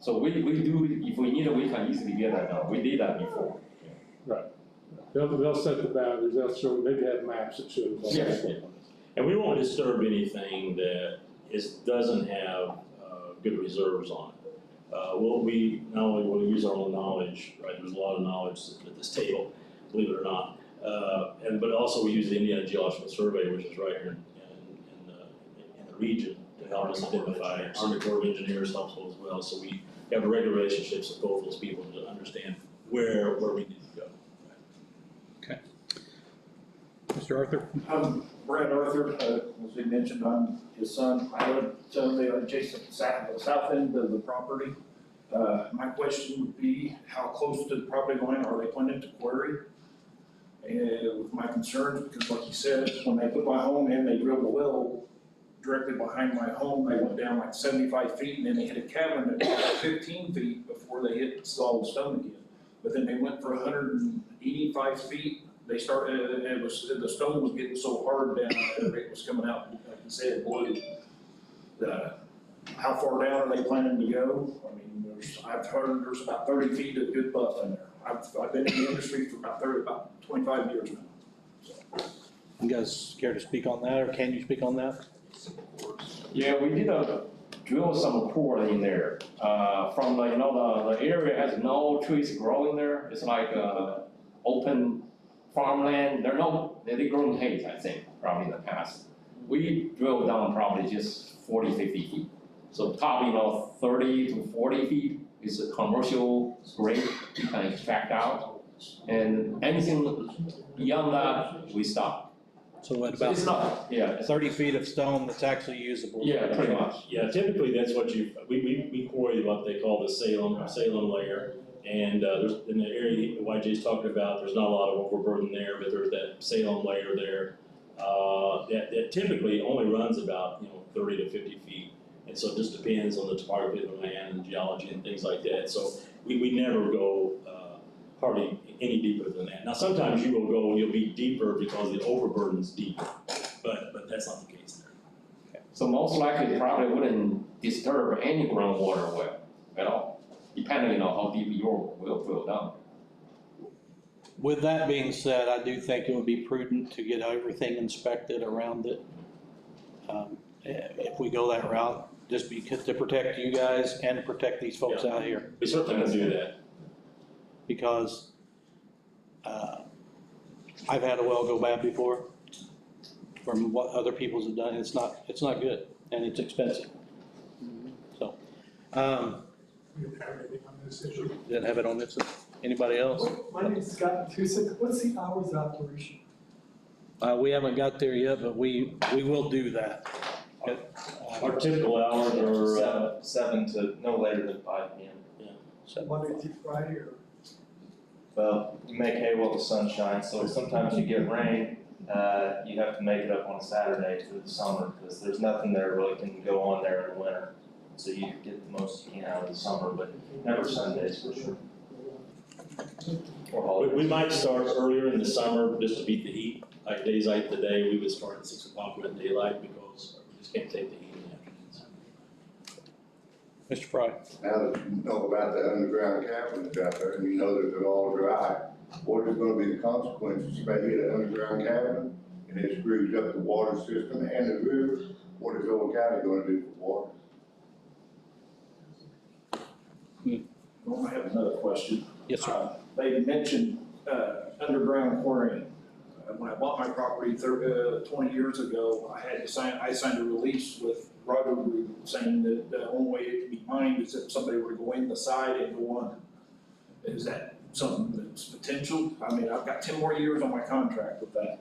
So we do, if we need it, we can easily get that done. We did that before. They'll set the boundaries, they'll show, maybe have maps that show. Yes. And we won't disturb anything that doesn't have, good reserves on it. We not only will use our own knowledge, right, there's a lot of knowledge at this table, believe it or not. But also we use the Indiana Geological Survey, which is right here in the region to help us identify. Army Corps of Engineers helps as well, so we have regular relationships with both those people to understand where we need to go. Mr. Arthur? I'm Brad Arthur, as we mentioned, I'm his son. I live on the adjacent south end of the property. My question would be, how close to the property line are they planning to quarry? And with my concerns, because like you said, when they put my home in, they drilled a well directly behind my home. They went down like 75 feet and then they hit a cavern at 15 feet before they hit solid stone again. But then they went for 185 feet. They started, the stone was getting so hard down there, it was coming out, like you said, blue. How far down are they planning to go? I mean, I've heard there's about 30 feet of good buff in there. I've been in the industry for about 25 years now. You guys care to speak on that, or can you speak on that? Yeah, we did drill some core in there. From the, the area has no trees growing there. It's like open farmland. They grow in haze, I think, probably in the past. We drilled down probably just 40, 50 feet. So top, 30 to 40 feet is a commercial grade you can extract out. And anything beyond that, we stop. So what So about it's not, yeah. 30 feet of stone that's actually usable? Yeah, pretty much. Yeah, typically that's what we quarry what they call the Salem layer. And there's, in the area YJ's talking about, there's not a lot of overburden there, but there's that Salem layer there. That typically only runs about, 30 to 50 feet. And so it just depends on the topography of the land and geology and things like that. So we never go hardly any deeper than that. Now, sometimes you will go and you'll be deeper because the overburden's deeper, but that's not the case there. Okay. So most likely, it probably wouldn't disturb any groundwater well at all, depending on how deep your well will down. With that being said, I do think it would be prudent to get everything inspected around it. If we go that route, just because to protect you guys and to protect these folks out here. We certainly can do that. Because I've had a well go bad before from what other people's have done. It's not good and it's expensive. So, You have anything on this issue? didn't have it on this. Anybody else? My name is Scott Tusick. What's the hours of operation? We haven't got there yet, but we will do that. Our typical hours are 7 to no later than 5 p.m. Monday through Friday or? Well, you make hay while the sun shines, so sometimes you get rain, you have to make it up on a Saturday through the summer, because there's nothing there really can go on there in the winter. So you get the most you can out of the summer, but never Sundays for sure. Or holidays. we might start earlier in the summer just to beat the heat. Like days like today, we would start at 6 o'clock when daylight because we just can't take the heat in the afternoons. Mr. Fry. Now that you know about the underground caverns out there and you know that they're all dry, what is gonna be the consequences if they hit an underground cavern and it screws up the water system and the river? What is Owen County gonna do for water? Well, I have another question. Yes, sir. They mentioned, underground quarrying. When I bought my property 20 years ago, I signed a release with Roger Group saying that the only way it can be mined is if somebody were to go in the side and go under. Is that something that's potential? I mean, I've got 10 more years on my contract with that.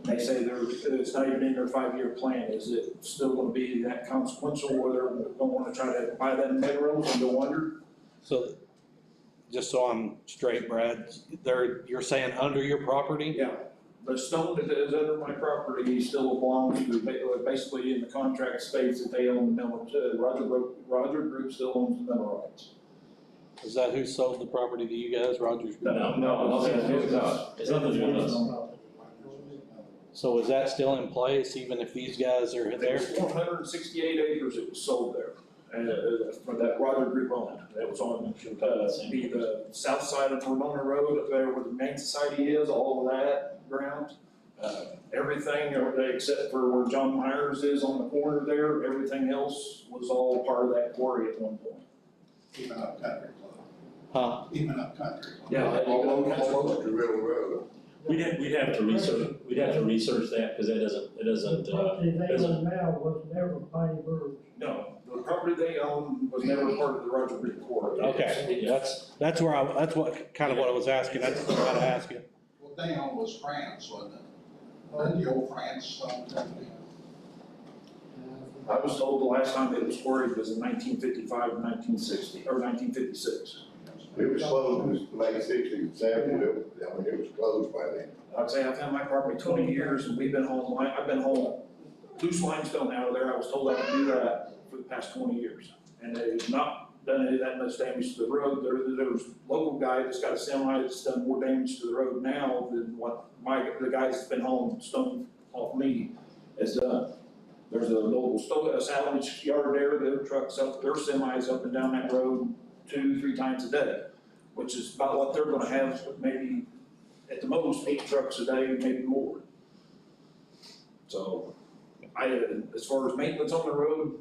They say it's not even in their 5-year plan. Is it still gonna be that consequential where they're gonna wanna try to buy that minerals and go under? So, just so I'm straight, Brad, you're saying under your property? Yeah, the stone that is under my property still belongs to, basically in the contract states that they own the mineral, Roger Group still owns the mineral rights. Is that who sold the property to you guys, Rogers? No, nothing to do with us. It's nothing to do with us. So is that still in place even if these guys are there? There's 468 acres that was sold there, and for that Roger Group owned. That was on the south side of Ramona Road, up there where the main society is, all of that ground. Everything except for where John Myers is on the corner there, everything else was all part of that quarry at one point. Even up country club. Huh? Even up country. Yeah, All over the Riddle Road. We'd have to research that, because it doesn't, The property they own now was never Piney Bird. No, the property they own was never part of the Roger Group quarry. Okay, that's where that's what, kind of what I was asking, that's what I asked you. What they owned was France, wasn't it? Wasn't the old France stone company? I was told the last time it was quarried was in 1955 or 1960, or 1956. It was closed in the late sixties, seventies, I mean, it was closed by then. I'd say I've had my property 20 years and we've been home, I've been home loose limestone out of there. I was told I could do that for the past 20 years. And they've not done any of that much damage to the road. There was a local guy that's got a semi that's done more damage to the road now than what the guy that's been home stone off me has done. There's a local salvage yard there, their trucks up, their semis up and down that road 2-3 times a day, which is about what they're gonna have, maybe at the most 8 trucks a day, maybe more. So, as far as maintenance on the road,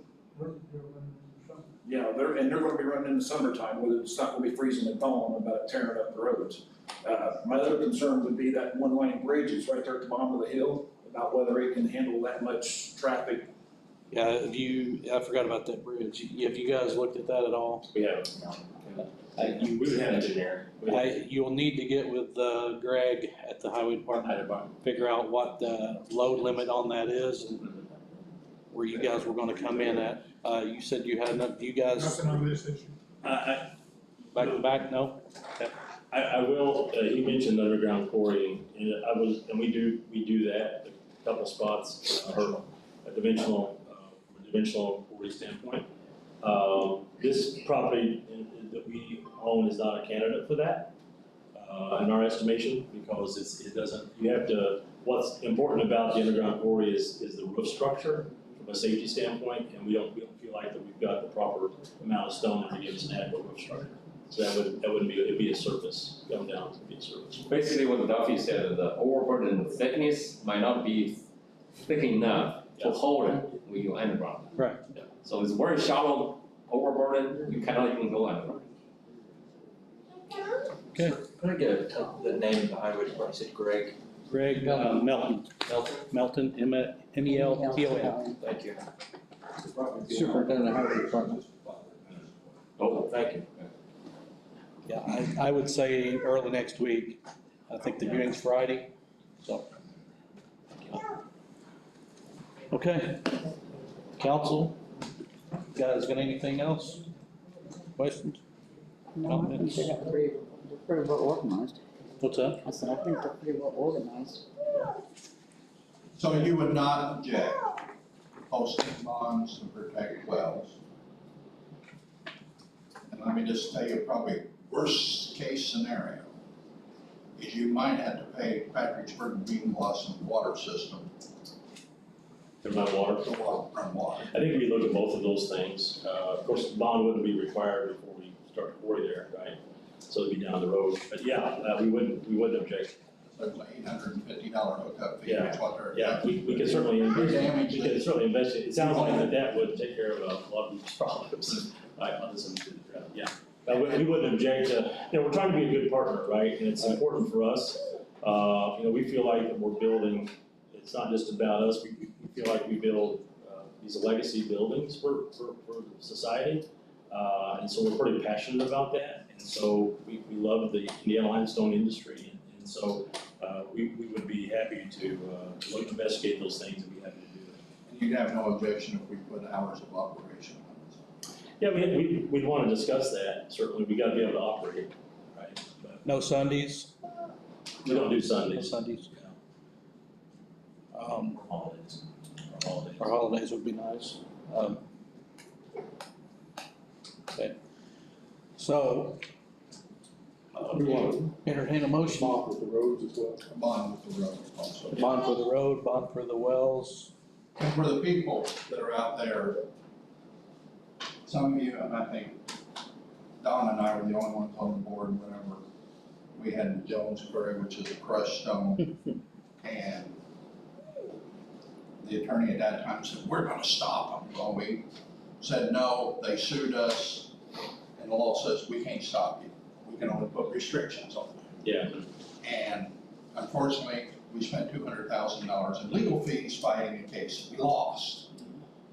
yeah, they're gonna be running in the summertime, whether it's not gonna be freezing and thawing about tearing up the roads. My other concern would be that one lane bridge is right there at the bottom of the hill, about whether it can handle that much traffic. Yeah, I forgot about that bridge. Have you guys looked at that at all? We have. We would have an engineer. You'll need to get with Greg at the highway department, figure out what the load limit on that is and where you guys were gonna come in at. You said you had enough, you guys? Nothing on this issue. Back to back, no? Okay. I will, he mentioned underground quarrying, and we do that, a couple spots, or a dimensional quarry standpoint. This property that we own is not a candidate for that, in our estimation, because it doesn't, what's important about the underground quarry is the roof structure from a safety standpoint, and we don't feel like that we've got the proper amount of stone there to give us an adequate roof structure. So that wouldn't be, it'd be a surface, come down, it'd be a surface. Basically what Duffy said, the overburden thickness might not be thick enough to hold it when you underground. Right. Yeah. So it's very shallow overburden, you cannot even go underground. Okay. Can I get the name of the highway department, you said Greg? Greg Melton. Melton, M-E-L-T-O-N. Thank you. Superintendent of the highway department. Oh, thank you. Yeah, I would say early next week. I think the hearing's Friday, so. Okay. Council, guys got anything else? Questions? No, I think they got pretty well organized. What's that? I said, I think they're pretty well organized. So you would not object to posting bonds to protect wells? And let me just tell you, probably worst case scenario is you might have to pay Patricksburg Bean Blossom water system. To run water? To run water. I think we look at both of those things. Of course, the bond wouldn't be required before we start the quarry there, right? So it'd be down the road. But yeah, we wouldn't object. There's like $850 hookup fee, Yeah. that's what they're. Yeah, we could certainly invest. It sounds like that would take care of a lot of these problems. Yeah, we wouldn't object to, we're trying to be a good partner, right? And it's important for us. We feel like that we're building, it's not just about us. We feel like we build these legacy buildings for society. And so we're pretty passionate about that. And so we love the Indiana limestone industry. And so we would be happy to investigate those things and be happy to do it. And you'd have no objection if we put hours of operation on it? Yeah, we'd want to discuss that. Certainly, we got to be able to operate, right? But No Sundays? we don't do Sundays. No Sundays. Holidays. Or holidays would be nice. Okay. So, we want to entertain a motion. Bond with the roads as well. Bond with the road also. Bond for the road, bond for the wells. And for the people that are out there, some of you, and I think Don and I were the only ones on the board whenever we had the Jones Quarry, which is a crushed stone. And the attorney at that time said, we're gonna stop them. Well, we said, no, they sued us, and the law says we can't stop you. We can only put restrictions on you. Yeah. And unfortunately, we spent $200,000 in legal fees fighting the case. We lost.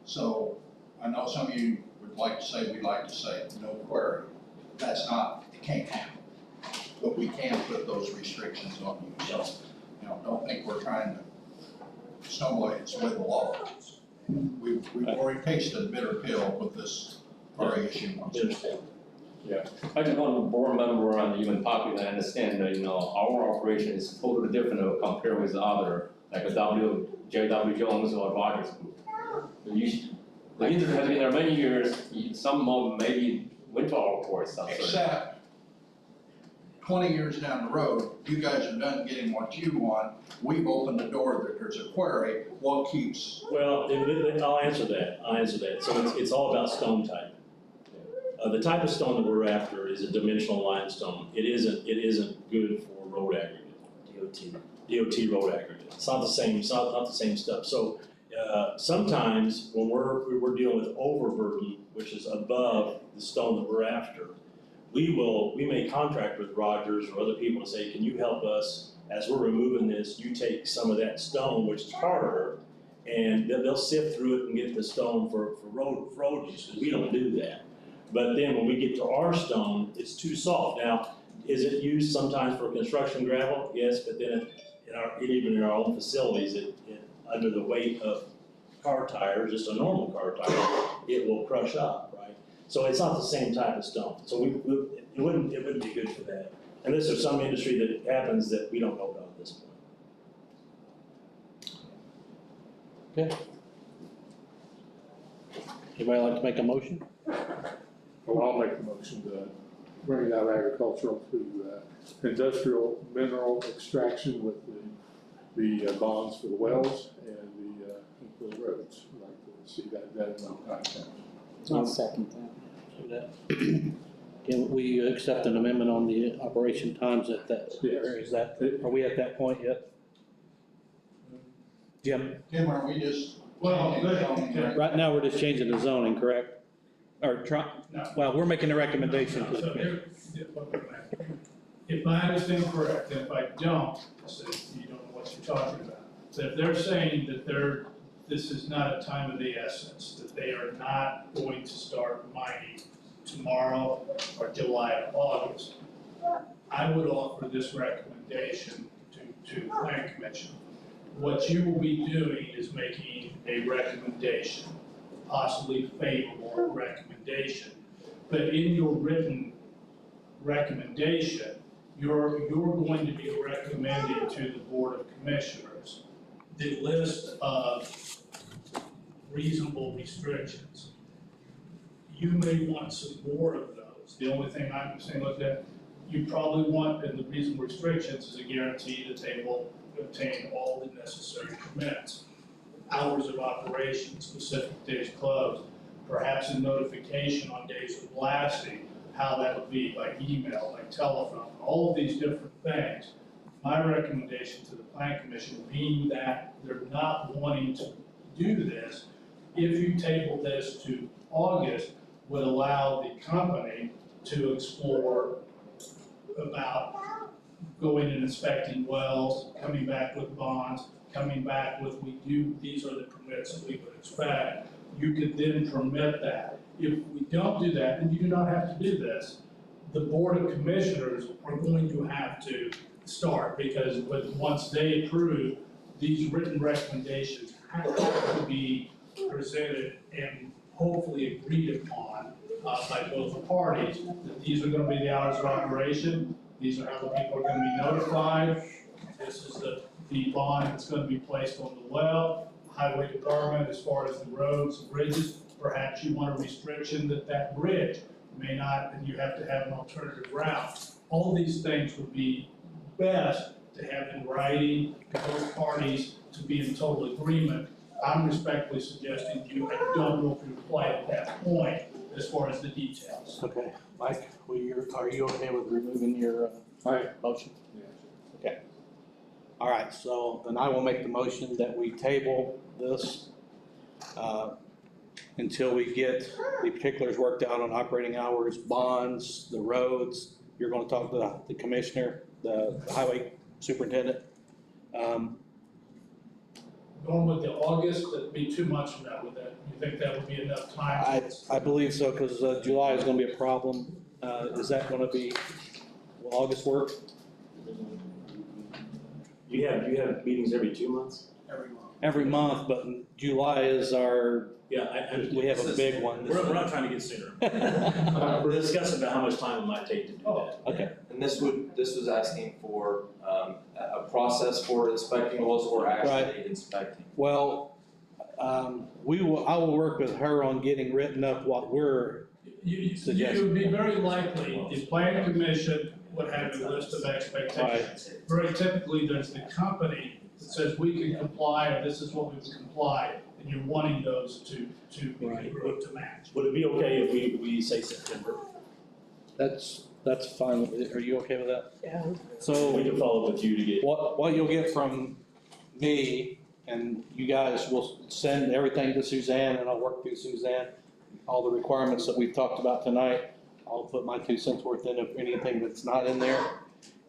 So I know some of you would like to say, we'd like to say no query. That's not, it can't happen. But we can put those restrictions on you. So, don't think we're trying to snowblade. It's the way the law is. We've already tasted a bitter pill with this query issue once. I just want a board member on the human populace to understand that, our operation is totally different compared with other, like a J.W. Jones or Rogers Group. The industry has been there many years, some of them maybe went to our court stuff. Except 20 years down the road, you guys are done getting what you want. We've opened the door that there's a query. What keeps? Well, I'll answer that. So it's all about stone type. The type of stone that we're after is a dimensional limestone. It isn't good for road aggregate. DOT road aggregate. It's not the same stuff. So sometimes when we're dealing with overburden, which is above the stone that we're after, we may contract with Rogers or other people to say, can you help us as we're removing this? You take some of that stone, which is harder, and they'll sift through it and get the stone for road use. We don't do that. But then when we get to our stone, it's too soft. Now, is it used sometimes for construction gravel? Yes, but then even in our own facilities, under the weight of car tires, just a normal car tire, it will crush up, right? So it's not the same type of stone. So it wouldn't be good for that. Unless there's some industry that it happens that we don't know about at this point. Okay. Anybody like to make a motion? Well, I'll make the motion to bring it out of agricultural to industrial mineral extraction with the bonds for the wells and for the roads. I'd like to see that done in no time. I'll second that. Can we accept an amendment on the operation times at that area? Are we at that point yet? Jim? Tim, are we just? Right now, we're just changing the zoning, correct? Or well, we're making a recommendation to the commission. If I understand correct, and if I don't, so you don't know what you're talking about. So if they're saying that this is not a time of the essence, that they are not going to start mining tomorrow or July or August, I would offer this recommendation to the Plan Commission. What you will be doing is making a recommendation, possibly favorable recommendation. But in your written recommendation, you're going to be recommending to the Board of Commissioners the list of reasonable restrictions. You may want some more of those. The only thing I'm saying is that you probably want, in the reasonable restrictions, is a guarantee that they will obtain all the necessary permits. Hours of operation, specific days closed, perhaps a notification on days of blasting, how that would be by email, by telephone, all of these different things. My recommendation to the Plan Commission being that they're not wanting to do this, if you table this to August, would allow the company to explore about going and inspecting wells, coming back with bonds, coming back with these are the permits that we would expect. You could then permit that. If we don't do that, then you do not have to do this. The Board of Commissioners are going to have to start, because once they approve, these written recommendations have to be presented and hopefully agreed upon by both parties, that these are gonna be the hours of operation, these are how the people are gonna be notified, this is the the bond that's gonna be placed on the well, highway department, as far as the roads, bridges, perhaps you want a restriction that that bridge may not, and you have to have an alternative route. All these things would be best to have in writing, both parties to be in total agreement. I'm respectfully suggesting you, I don't know if you're quite at that point as far as the details. Okay, Mike, are you okay with removing your motion? Okay. All right, so then I will make the motion that we table this until we get the particulars worked out on operating hours, bonds, the roads. You're gonna talk to the commissioner, the highway superintendent. Going with the August, that'd be too much from that, would that, you think that would be enough time? I believe so, because July is gonna be a problem. Is that gonna be, will August work? You have meetings every 2 months? Every month, but July is our, Yeah, we have a big one. We're not trying to get sooner. We're discussing about how much time it might take to do that. Okay. And this was asking for a process for inspecting wells or actually inspecting. Well, I will work with her on getting written up what we're It suggesting. would be very likely, the planning commission would have a list of expectations. Very typically, there's the company that says we can comply, or this is what we would comply, and you're wanting those to be approved to match. Would it be okay if we say September? That's fine. Are you okay with that? Yeah. So We can follow up with you to get. what you'll get from me, and you guys will send everything to Suzanne, and I'll work through Suzanne, all the requirements that we've talked about tonight. I'll put my 2 cents worth in of anything that's not in there,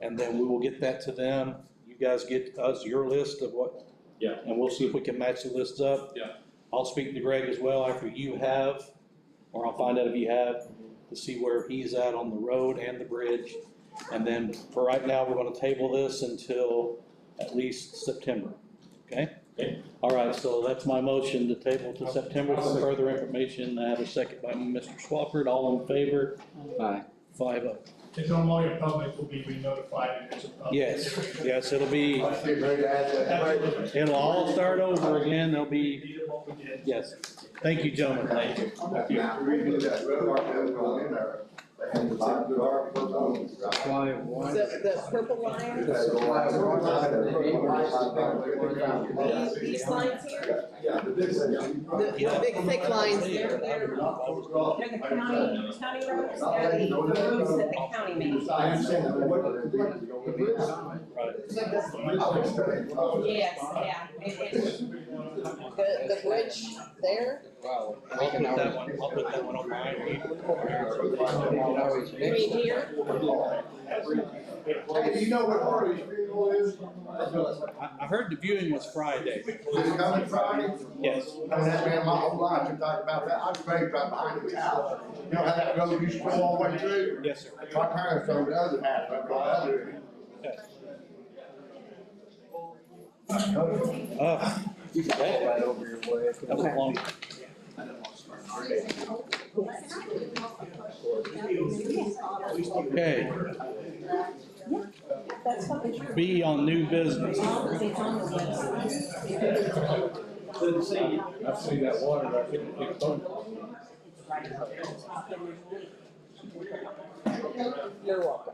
and then we will get that to them. You guys get us your list of what. Yeah. And we'll see if we can match the lists up. Yeah. I'll speak to Greg as well after you have, or I'll find out if you have, to see where he's at on the road and the bridge. And then for right now, we're gonna table this until at least September, okay? Okay. All right, so that's my motion to table to September for further information. I have a second by Mr. Swafford. All in favor? Aye. 5-0. And all your public will be re-notified if it's a public. Yes, yes, it'll be, Absolutely. it'll all start over again. There'll be, Neither what we did. yes. Thank you, gentlemen. Thank you. Supply of water. The purple line, these lines here, the big thick lines, They're the county roads, they're the roads that the county makes. Yes, yeah, it is. the bridge there, I'll put that one on mine. you mean here? Hey, you know what Harvey's funeral is? I heard the viewing was Friday. Is it coming Friday? Yes. I mean, that man, my whole life, been talking about that. I was raised right behind his house. You know how that road used to go all the way through? Yes, sir. My parents owned the other half, but the other. Right over your way. That was long. Okay. That's fine. B on new business. It's on the website. I've seen that water, I couldn't pick it up. You're welcome.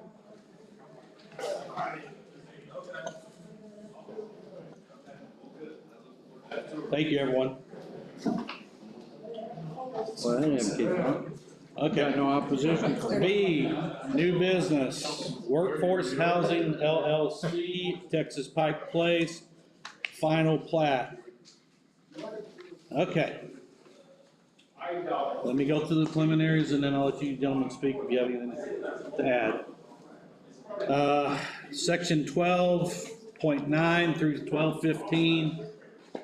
Thank you, everyone. Well, I didn't have kids, huh? Okay. Got no opposition. B, new business, Workforce Housing LLC, Texas Pike Place, final plat. Okay. Let me go through the preliminaries and then I'll let you gentlemen speak if you have anything to add. Section 12.9 through 12.15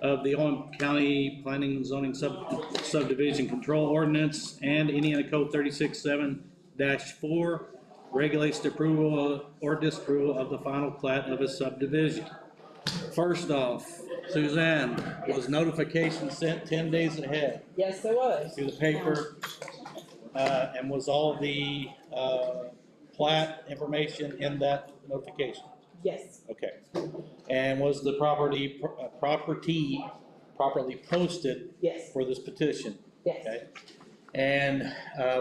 of the Owen County Planning and Zoning Subdivision Control Ordinance and Indiana Code 36-7-4 regulates the approval or disapproval of the final plat of a subdivision. First off, Suzanne, was notification sent 10 days ahead Yes, there was. through the paper? And was all the plat information in that notification? Yes, Okay. And was the property properly posted yes, for this petition? yes, Okay. And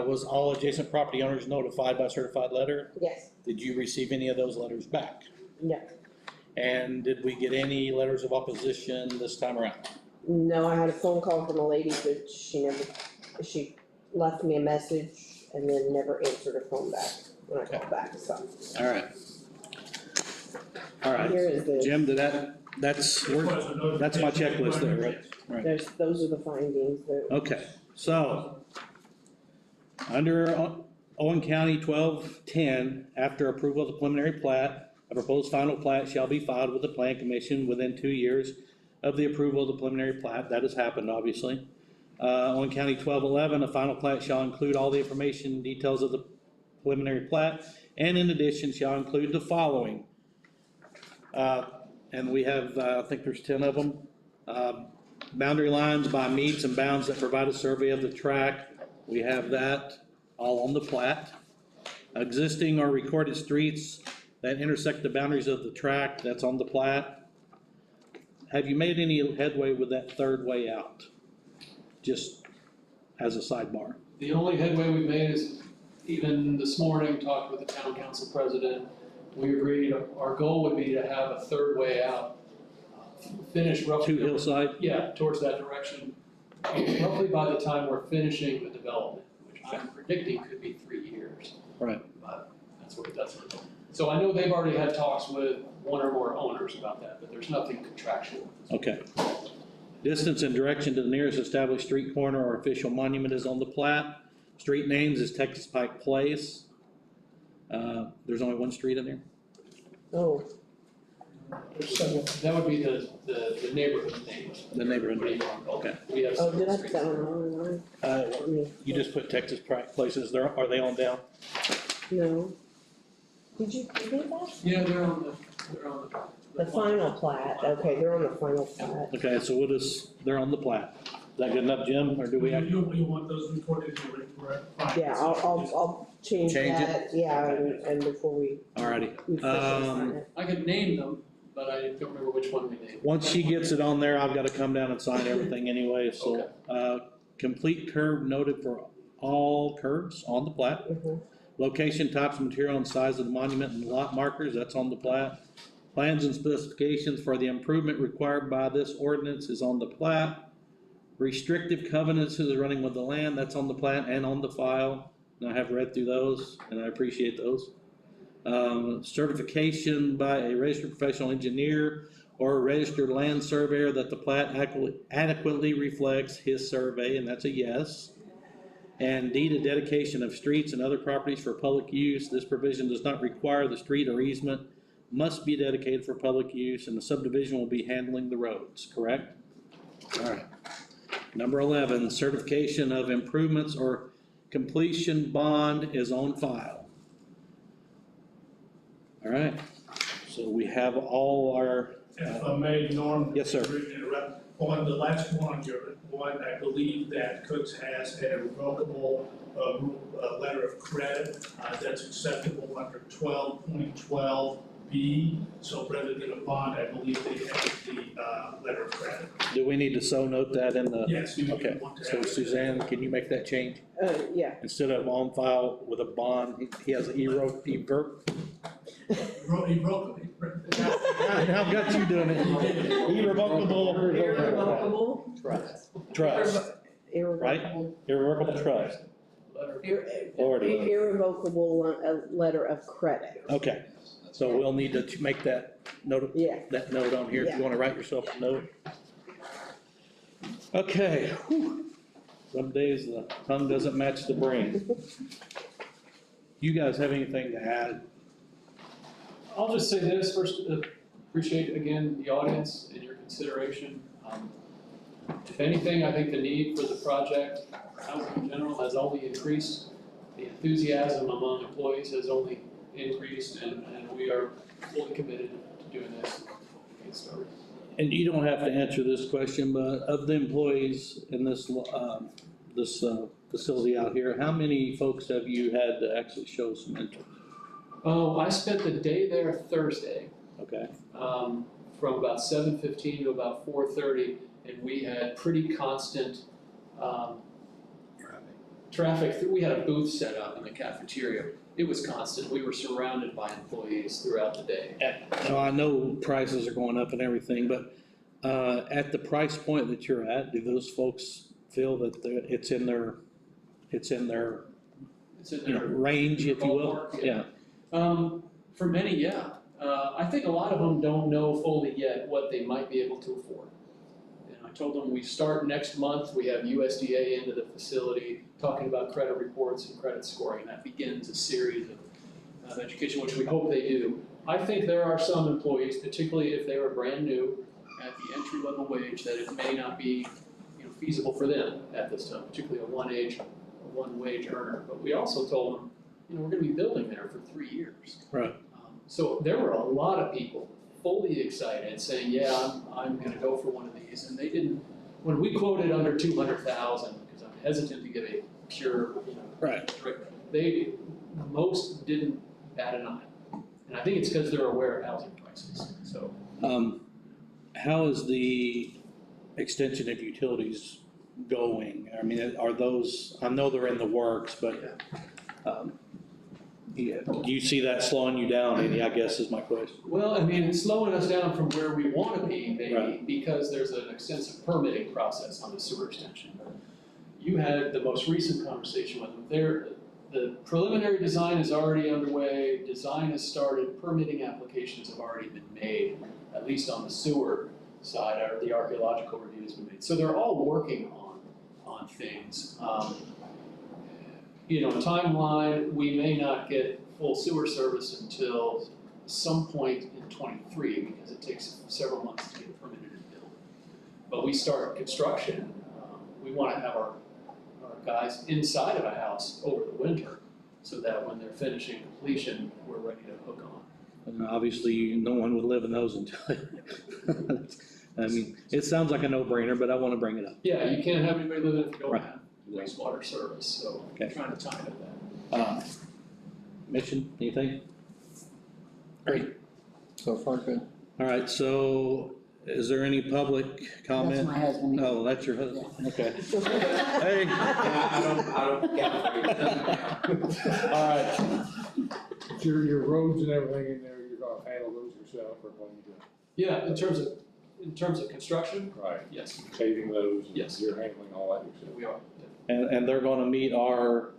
was all adjacent property owners notified by certified letter? yes, Did you receive any of those letters back? no. And did we get any letters of opposition this time around? No, I had a phone call from a lady, but she left me a message and then never answered her phone back when I called back, so. All right. All right. Here is the, Jim, that's my checklist there, right? Right. those are the findings that. Okay, so, under Owen County 1210, after approval of the preliminary plat, a proposed final plat shall be filed with the plan commission within 2 years of the approval of the preliminary plat. That has happened, obviously. Owen County 1211, a final plat shall include all the information and details of the preliminary plat, and in addition shall include the following. And we have, I think there's 10 of them. Boundary lines by meets and bounds that provide a survey of the tract. We have that all on the plat. Existing or recorded streets that intersect the boundaries of the tract, that's on the plat. Have you made any headway with that third way out? Just as a sidebar. The only headway we've made is, even this morning, talked with the town council president. We agreed our goal would be to have a third way out, finish roughly. To Hillside? Yeah, towards that direction, roughly by the time we're finishing the development, which I'm predicting could be 3 years. Right. But that's what. So I know they've already had talks with one or more owners about that, but there's nothing contractual. Okay. Distance and direction to the nearest established street corner or official monument is on the plat. Street names is Texas Pike Place. There's only one street in there? Oh, That would be the neighborhood names. The neighborhood name, okay. We have. oh, did I put that one on? You just put Texas Pike Places, are they on down? No. Did you do that? Yeah, they're on the. The final plat, okay, they're on the final plat. Okay, so they're on the plat. Is that good enough, Jim, or do we have? You want those recorded in the correct file? Yeah, I'll change Change it? that, yeah, and before we. Alrighty. we officially sign it. I could name them, but I don't remember which one we named. Once she gets it on there, I've gotta come down and sign everything anyway, so, complete curve noted for all curves on the plat. Mhm. Location, types, material, and size of the monument and lot markers, that's on the plat. Plans and specifications for the improvement required by this ordinance is on the plat. Restrictive covenants is running with the land, that's on the plat and on the file. And I have read through those, and I appreciate those. Certification by a registered professional engineer or a registered land surveyor that the plat adequately reflects his survey, and that's a yes. And deed of dedication of streets and other properties for public use. This provision does not require the street or easement must be dedicated for public use, and the subdivision will be handling the roads, correct? All right. Number 11, certification of improvements or completion bond is on file. All right, so we have all our. If I may, Norm. Yes, sir. Interrupt. On the last one, I believe that Cooks has a revocable, letter of credit, that's acceptable under 12.12B. So rather than a bond, I believe they have the, letter of credit. Do we need to so note that in the? Yes, you Okay, want to so have- Suzanne, can you make that change? Yeah. Instead of on file with a bond, he has an irrevocable. I've got you doing it. Irrevocable. Irrevocable. Trust, right? Irrevocable trust. Irrevocable letter of credit. Okay, so we'll need to make that note, that note on here, if you wanna write yourself a note. Okay, whew. Some days the tongue doesn't match the brain. You guys have anything to add? I'll just say this first, appreciate again the audience and your consideration. If anything, I think the need for the project in general has only increased. The enthusiasm among employees has only increased, and we are fully committed to doing this. Get started. And you don't have to answer this question, but of the employees in this, facility out here, how many folks have you had to actually show some interest? I spent the day there Thursday, Okay. From about 7:15 to about 4:30, and we had pretty constant, traffic. We had a booth set up in the cafeteria. It was constant. We were surrounded by employees throughout the day. Now, I know prices are going up and everything, but at the price point that you're at, do those folks feel that it's in their range, if you will? Ballpark, yeah. For many, yeah. I think a lot of them don't know fully yet what they might be able to afford. And I told them we start next month, we have USDA into the facility talking about credit reports and credit scoring. That begins a series of education, which we hope they do. I think there are some employees, particularly if they were brand new at the entry level wage, that it may not be feasible for them at this time, particularly a one wage earner. But we also told them, we're gonna be building there for 3 years. Right. So there were a lot of people fully excited, saying, yeah, I'm gonna go for one of these, and they didn't, when we quoted under 200,000, because I'm hesitant to give a pure, right. Most didn't bat an eye. And I think it's because they're aware of housing prices, so. How is the extension of utilities going? I mean, are those, I know they're in the works, but, do you see that slowing you down any, I guess is my question. Well, I mean, it's slowing us down from where we want to be, maybe, Right. because there's an extensive permitting process on the sewer extension. You had the most recent conversation with them. The preliminary design is already underway, design has started, permitting applications have already been made, at least on the sewer side, or the archaeological review has been made. So they're all working on things. Timeline, we may not get full sewer service until some point in '23, because it takes several months to get permitted and built. But we start construction, we want to have our guys inside of a house over the winter, so that when they're finishing completion, we're ready to hook on. And obviously, no one would live in those until, I mean, it sounds like a no-brainer, but I want to bring it up. Yeah, you can't have anybody living if you don't Right. have wastewater service, so Okay. trying to time it that. Mission, anything? Great. So far, good. All right, so is there any public comment? That's my husband. Oh, that's your husband, okay. Hey. I don't get All right, Your roads and everything in there, you're gonna handle those yourself, or what you do? Yeah, in terms of construction, Right. yes, Paving those, Yes. you're handling all that yourself. we are. and they're gonna meet our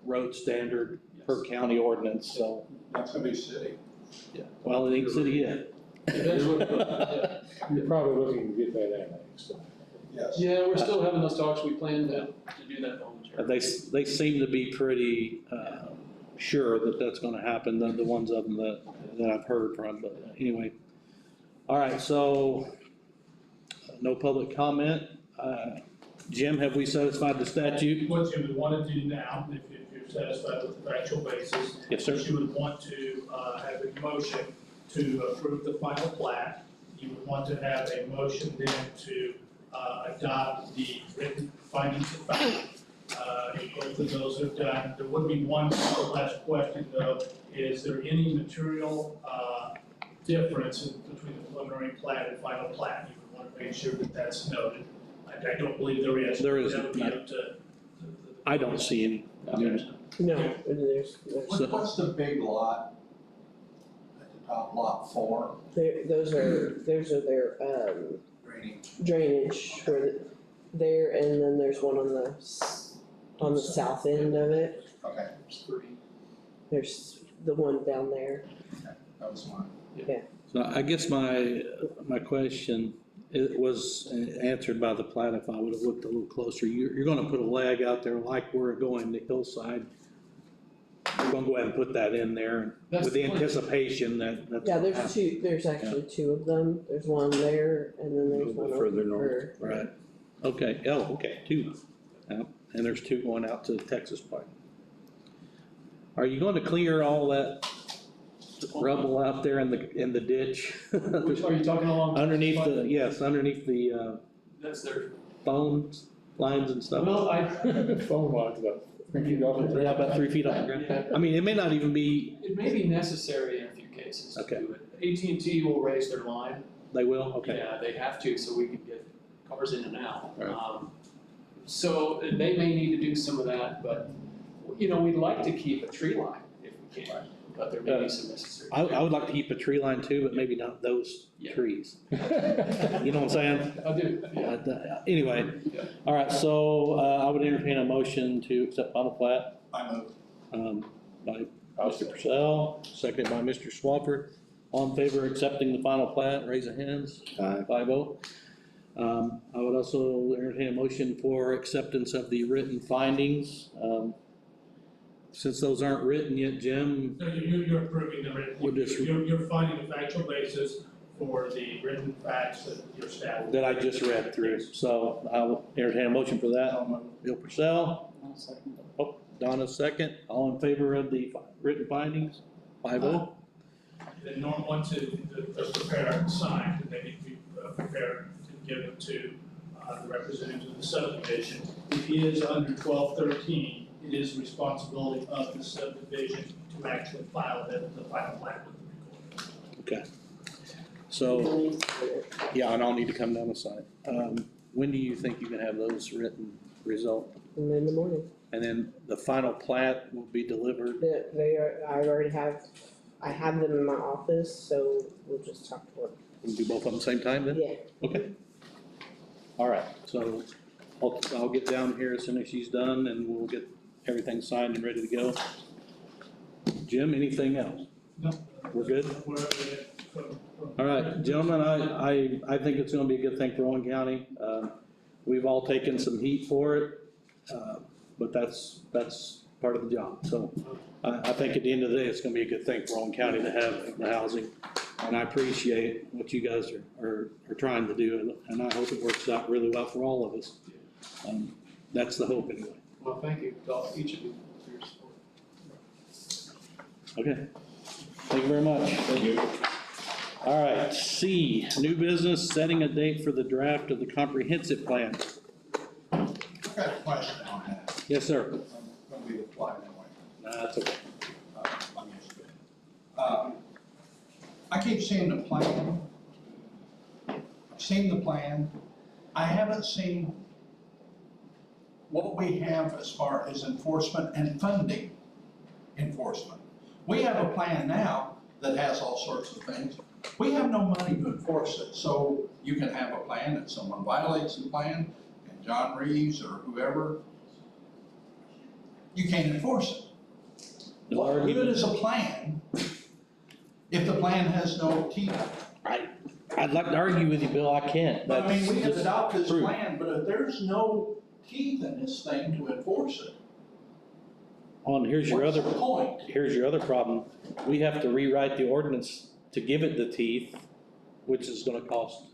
road standard per county ordinance, so, That's gonna be city. well, it ain't city yet. Eventually, yeah. You're probably looking to get that annexed. Yes. Yeah, we're still having those talks, we plan to do that momentarily. They seem to be pretty, sure that that's gonna happen, the ones of them that I've heard from, but anyway. All right, so, no public comment. Jim, have we satisfied the statute? What you would want to do now, if you're satisfied with the factual basis. Yes, sir. is you would want to have a motion to approve the final plat. You would want to have a motion then to adopt the written findings of fact. If both of those are done, there would be one last question though, is there any material difference between the preliminary plat and final plat? You would want to make sure that that's noted. I don't believe there is. There isn't, That would be up to I don't see any. No, there's, What's the big lot at the top, lot 4? those are their, drainage for there, and then there's one on the south end of it. Okay, There's the one down there. that was mine. So I guess my question, it was answered by the plat if I would have looked a little closer. You're gonna put a leg out there like we're going to Hillside. We're gonna go ahead and put that in there with the anticipation that that's. Yeah, gonna there's happen. there's actually two of them. There's one there, and then there's one further over north. Right, okay, okay, two. Yep. And there's two going out to the Texas pipe. Are you gonna clear all that rubble out there in the ditch? Which, are you talking along? Underneath underneath the, That's their, phone lines and stuff. well, Phone lines about 3 feet off the Yeah, ground. about 3 feet off the ground. I mean, it may not even be, it may be necessary in a few cases to Okay. do it AT&T will raise their line. They will? Okay. Yeah, they have to, so we can get cars in and out. Right. So they may need to do some of that, but, you know, we'd like to keep a tree line if we can, but there may be some necessary. I would like to keep a tree line too, but maybe not those trees. You know what I'm saying? I do, yeah. Anyway, all right, so I would entertain a motion to accept final plat. I move. By Mr. Purcell, seconded by Mr. Swafford. All in favor of accepting the final plat, raise your hands. Aye. 5-0. I would also entertain a motion for acceptance of the written findings. Since those aren't written yet, Jim. No, you're approving the written, We'll just- you're finding a factual basis for the written facts that your staff. That I just read through, so I'll entertain a motion for that. Bill Purcell. Oh, Donna second. All in favor of the written findings? 5-0. Then once it's prepared and signed, and they need to be prepared to give it to the representative of the subdivision. If he is under 1213, it is the responsibility of the subdivision to actually file the final plan with the recorder. Okay. So, yeah, and I'll need to come down the side. When do you think you can have those written result? In the morning. And then the final plat will be delivered? I have them in my office, so we'll just talk to them. We'll do both at the same time then? Yeah. Okay. All right, so I'll get down here as soon as she's done and we'll get everything signed and ready to go. Jim, anything else? No. We're good? All right, gentlemen, I think it's gonna be a good thing for Owen County. We've all taken some heat for it, but that's part of the job. So I think at the end of the day, it's gonna be a good thing for Owen County to have the housing. And I appreciate what you guys are trying to do, and I hope it works out really well for all of us. That's the hope anyway. Well, thank you to each of you for your support. Okay, thank you very much. Thank you. All right, C, new business, setting a date for the draft of the comprehensive plan. I've got a question on that. Yes, sir. I'm gonna be applied anyway. That's okay. I'm used to it. I keep seeing the plan. I've seen the plan. I haven't seen what we have as far as enforcement and funding enforcement. We have a plan now that has all sorts of things. We have no money to enforce it, so you can have a plan that someone violates the plan, and John Reeves or whoever, you can't enforce it. What good is a plan if the plan has no teeth? I'd like to argue with you, Bill, I can't. But I mean, we can That's adopt this true. plan, but if there's no teeth in this thing to enforce it, And here's your what's other, the point? here's your other problem. We have to rewrite the ordinance to give it the teeth, which is gonna cost.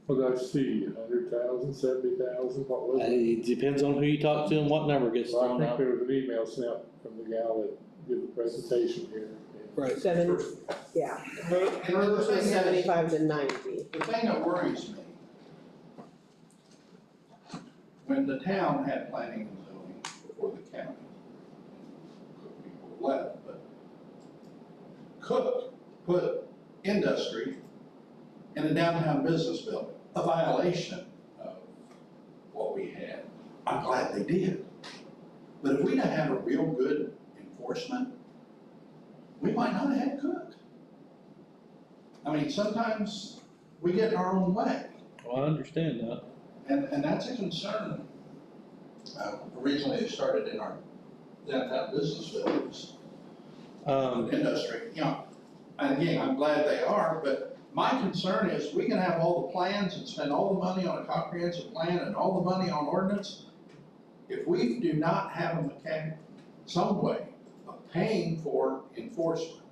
Well, that's C, 100,000, 70,000, what was it? It depends on who you talk to and what number gets Well, I thrown think out. there was an email sent from the gal that did the presentation here. Right. Yeah. Hers was 75 to 90. The thing that worries me, when the town had planning and zoning before the county, Cook people left, but Cook put industry in a downtown business building, a violation of what we had. I'm glad they did. But if we didn't have a real good enforcement, we might not have had Cook. I mean, sometimes we get in our own way. Well, I understand that. And that's a concern. Originally, it started in our downtown business buildings, industry, you know. And again, I'm glad they are, but my concern is we can have all the plans and spend all the money on a comprehensive plan and all the money on ordinance. If we do not have a mechanic, some way of paying for enforcement.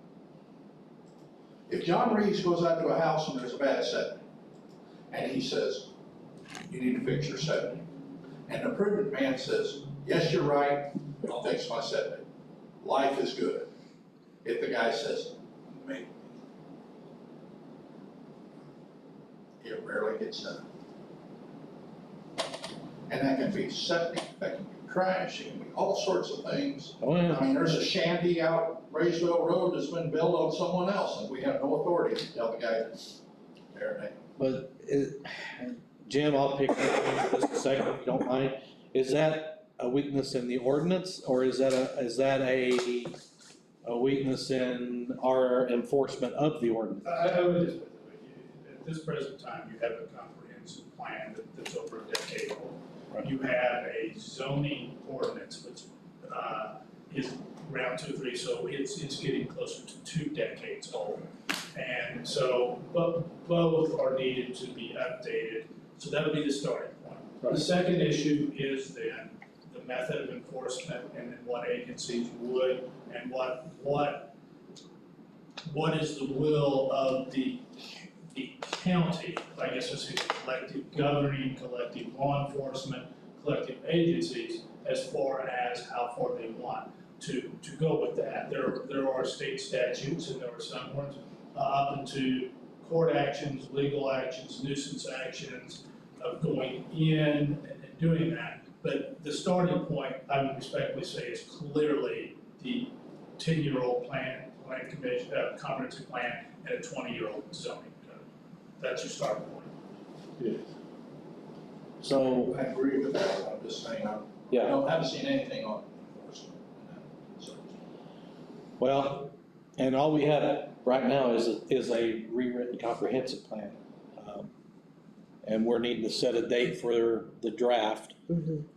If John Reeves goes out to a house and there's a bad septic, and he says, you need to fix your septic. And the prudent man says, yes, you're right, I'll fix my septic. Life is good. If the guy says, maybe, it rarely gets done. And that can be septic, that can be trash, it can be all sorts of things. Oh, yeah. I mean, there's a shanty out Raysville Road that's been built on someone else, and we have no authority to tell the guy that's there. But, Jim, I'll pick up on you just a second, if you don't mind. Is that a weakness in the ordinance, or is that a weakness in our enforcement of the ordinance? I would just put it that way, at this present time, you have a comprehensive plan that's over a decade old. Right. You have a zoning ordinance which is around 2 or 3, so it's getting closer to 2 decades old. And so, both are needed to be updated, so that would be the starting point. Right. The second issue is then the method of enforcement and then what agencies would and what is the will of the county, I guess it's collective governing, collective law enforcement, collective agencies, as far as how far they want to go with that. There are state statutes and there are some ones up into court actions, legal actions, nuisance actions of going in and doing that. But the starting point, I would respectfully say, is clearly the 10-year-old plan commission, comprehensive plan, and a 20-year-old zoning code. That's your starting point. Yes. So, I agree with that, I'm just saying, haven't seen anything on enforcement. So, well, and all we have right now is a rewritten comprehensive plan. And we're needing to set a date for the draft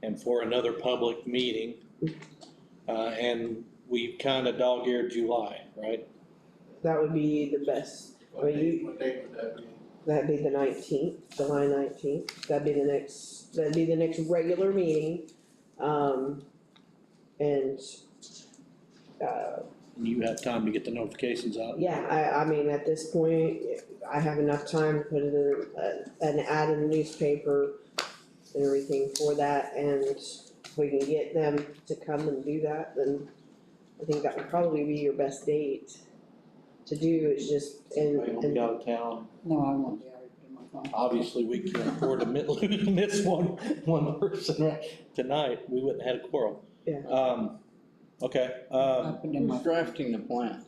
and for another public meeting. And we kind of dog-eared July, right? That would be the best. what date would that be? That'd be the 19th, July 19th. That'd be the next regular meeting. And You have time to get the notifications out. yeah, I mean, at this point, I have enough time to put it in an ad in the newspaper and everything for that, and if we can get them to come and do that, then I think that would probably be your best date to do, is just, Anybody gonna be out of town? No, I won't be able to do my phone. Obviously, we can't afford to miss one person tonight. We wouldn't have had a quorum. Yeah. Okay, I put in my Who's drafting the plan?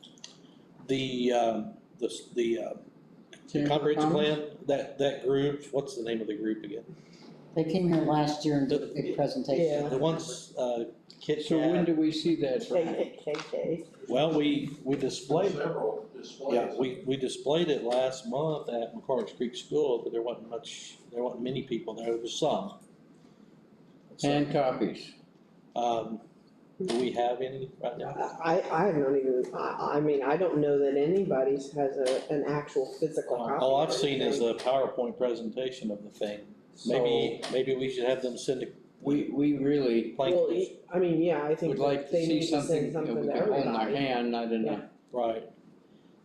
the comprehensive plan, that group, what's the name of the group again? They came here last year and did a big presentation. Yeah. The ones, Kit So when Kat, do we see that draft? KKK. well, we displayed, Several displays. yeah, we displayed it last month at McCormick's Creek School, but there wasn't many people there, there was some. So, And copies. do we have any right now? I don't even, I mean, I don't know that anybody's has an actual physical copy. All I've of seen is anything. a PowerPoint presentation of the thing. Maybe we should have them send a. We really Well, I mean, yeah, I think would like to they see need to something send that something we to can hold in our everybody. hand, not in a, Right.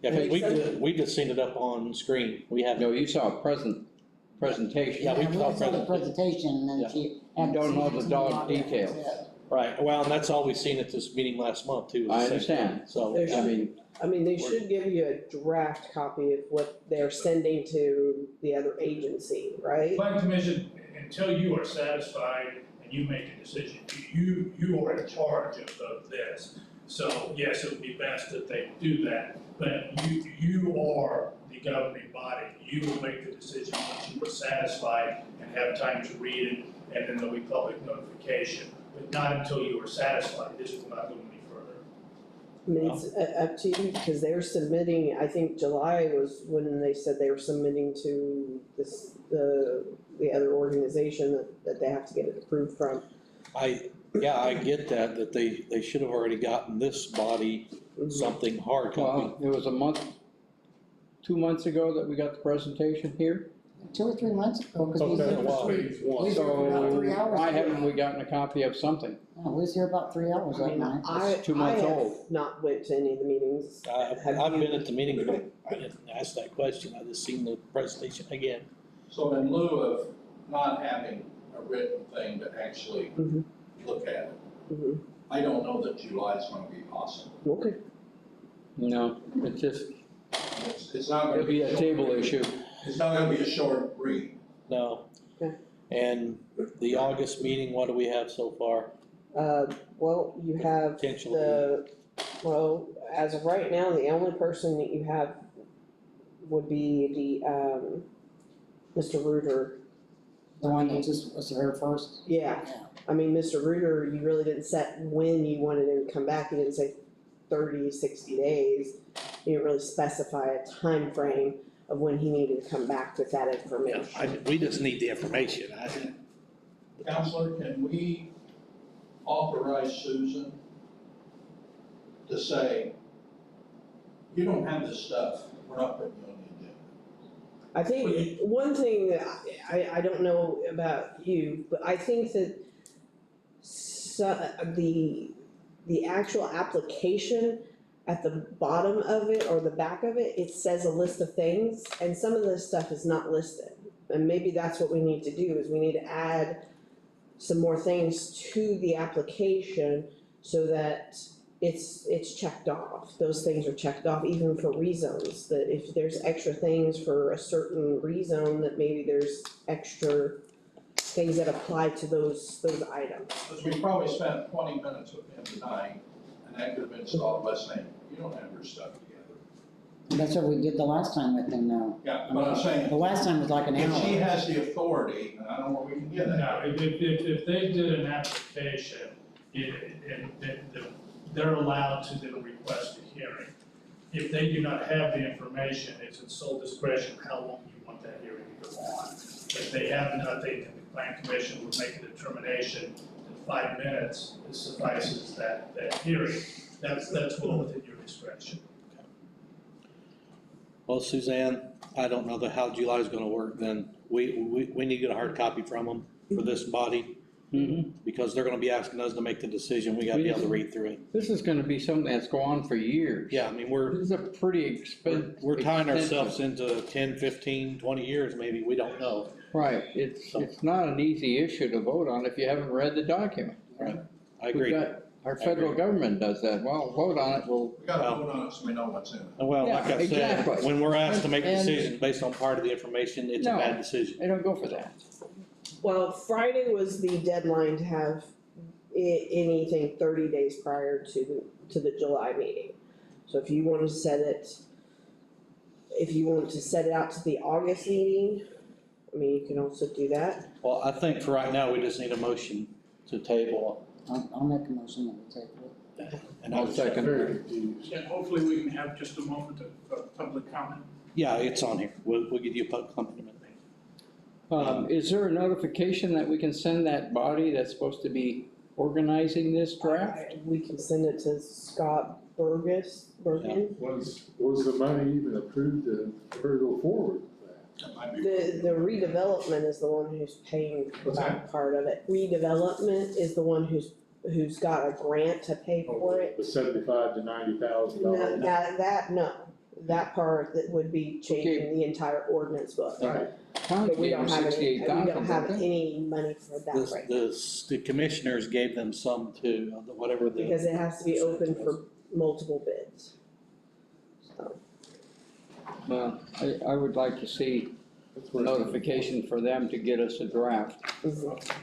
Yeah, because we just seen it up on screen. We have. no, you saw a presentation. Yeah, we Yeah, saw we saw the presentation and Yeah. then she. You don't know the dog details. Right, well, and that's all we seen at this meeting last month too. is the I same understand. thing. So, There's- I mean, they should give you a draft copy of what they're sending to the other agency, right? Plan commission, until you are satisfied and you make a decision, you are in charge of this. So yes, it would be best that they do that, but you are the governing body. You will make the decision once you are satisfied and have time to read it, and then there'll be public notification. But not until you are satisfied, this will not go any further. I mean, it's up to you, because they're submitting, I think July was when they said they were submitting to the other organization that they have to get it approved from. I get that they should have already gotten this body something hard copy. well, it was 2 months ago that we got the presentation here. 2 or 3 months ago, because we was Okay, here well, for we was here for about 3 hours. Why haven't we gotten a copy of something? Yeah, we was here about 3 hours I that mean, night. It's 2 months I have old. not went to any of the meetings. Have I've you? been at the meeting, but I didn't ask that question. I just seen the presentation again. So in lieu of not having a written thing to actually look at it, Mhm. I don't know that July is gonna be possible. Okay. No, it's just, It's not gonna it'll be a table issue. It's not gonna be a short read. No. Okay. And the August meeting, what do we have so far? Well, you have well, as of right now, the only person that you have would be Mr. Reuter. The one that just was here first? Yeah, I mean, Mr. Reuter, you really didn't set when you wanted him to come back, you didn't say 30, 60 days. You didn't really specify a time frame of when he needed to come back with that information. We just need the information. Counselor, can we authorize Susan to say, you don't have this stuff, we're not putting you on the agenda? I think one thing that I don't know about you, but I think that the actual application at the bottom of it or the back of it, it says a list of things, and some of this stuff is not listed. And maybe that's what we need to do, is we need to add some more things to the application so that it's checked off. Those things are checked off, even for rezones, that if there's extra things for a certain rezone, that maybe there's extra things that apply to those items. Because we probably spent 20 minutes with him tonight, and that could have been solved by saying, you don't have your stuff together. That's what we did the last time with him now. Yeah, but I'm saying. The last time was like an hour. If she has the authority, then I don't know where we can get that. No, if they did an application, they're allowed to then request a hearing. If they do not have the information, it's in sole discretion how long you want that hearing to go on. If they have nothing, then the plan commission would make a determination that 5 minutes suffices that hearing. That's well within your discretion. Well, Suzanne, I don't know how July is gonna work then. We need to get a hard copy from them for this body. Because they're gonna be asking us to make the decision, we gotta be able to read through it. This is gonna be something that's go on for years. Yeah, I mean, This is a pretty expensive. we're tying ourselves into 10, 15, 20 years maybe, we don't know. Right, it's not an easy issue to vote on if you haven't read the document. Right, I agree. Our federal government does that, well, vote on it, We gotta vote on it so we know what's in it. Well, like I said, exactly. when we're asked to make And- decisions based on part of the information, it's a No. bad decision. They don't go for that. Well, Friday was the deadline to have anything 30 days prior to the July meeting. So if you want to set it out to the August meeting, I mean, you can also do that. Well, I think for right now, we just need a motion to table. I'll make a motion that we take it. And I'll second. Very confused. And hopefully we can have just a moment of public comment. Yeah, it's on here, we'll give you a public comment in a minute. Is there a notification that we can send that body that's supposed to be organizing this draft? We can send it to Scott Bergen. Was the money even approved to ever go forward with that? The redevelopment is the one who's paying for that part of it. Redevelopment is the one who's got a grant to pay for it. The $75,000 to $90,000. No, that part that would be changing the entire ordinance book. Right. But we don't have any, we don't have $68,000, any money for that right now. The commissioners gave them some too, whatever the. Because it has to be open for multiple bids. So, Well, I would like to see a notification for them to get us a draft,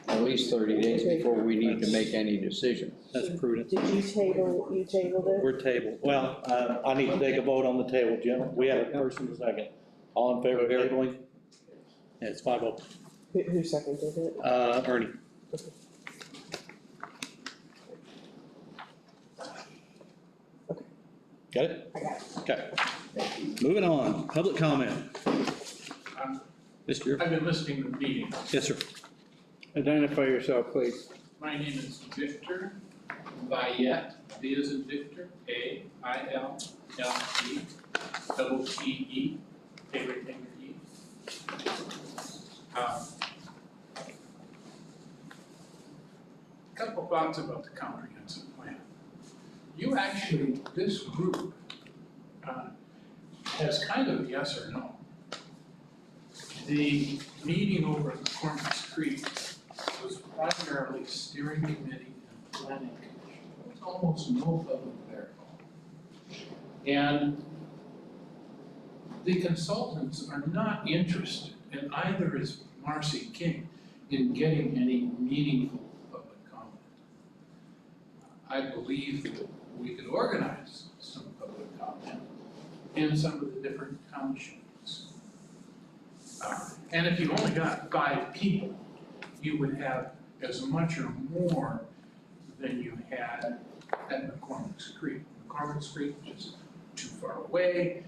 at least 30 days before we need to make any decision. That's prudent. did you tabled it? We're tabled. Well, I need to take a vote on the table, Jim. We have a first and a second. All in favor of tabling? Yeah, it's 5-0. Who seconded it? Ernie. Got it? I got it. Okay. Moving on, public comment. Mr. I've been listening to the meeting. Yes, sir. Identify yourself, please. My name is Victor Bayet, V as in Victor, A-I-L-L-E, everything E. Couple thoughts about the comprehensive plan. You actually, this group has kind of yes or no. The meeting over at Corners Creek was primarily steering committee and planning commission. There was almost no public there at all. And the consultants are not interested, and either is Marcy King, in getting any meaningful public comment. I believe that we could organize some public comment in some of the different townships. And if you only got 5 people, you would have as much or more than you had at McCormick's Creek. McCormick's Creek is too far away,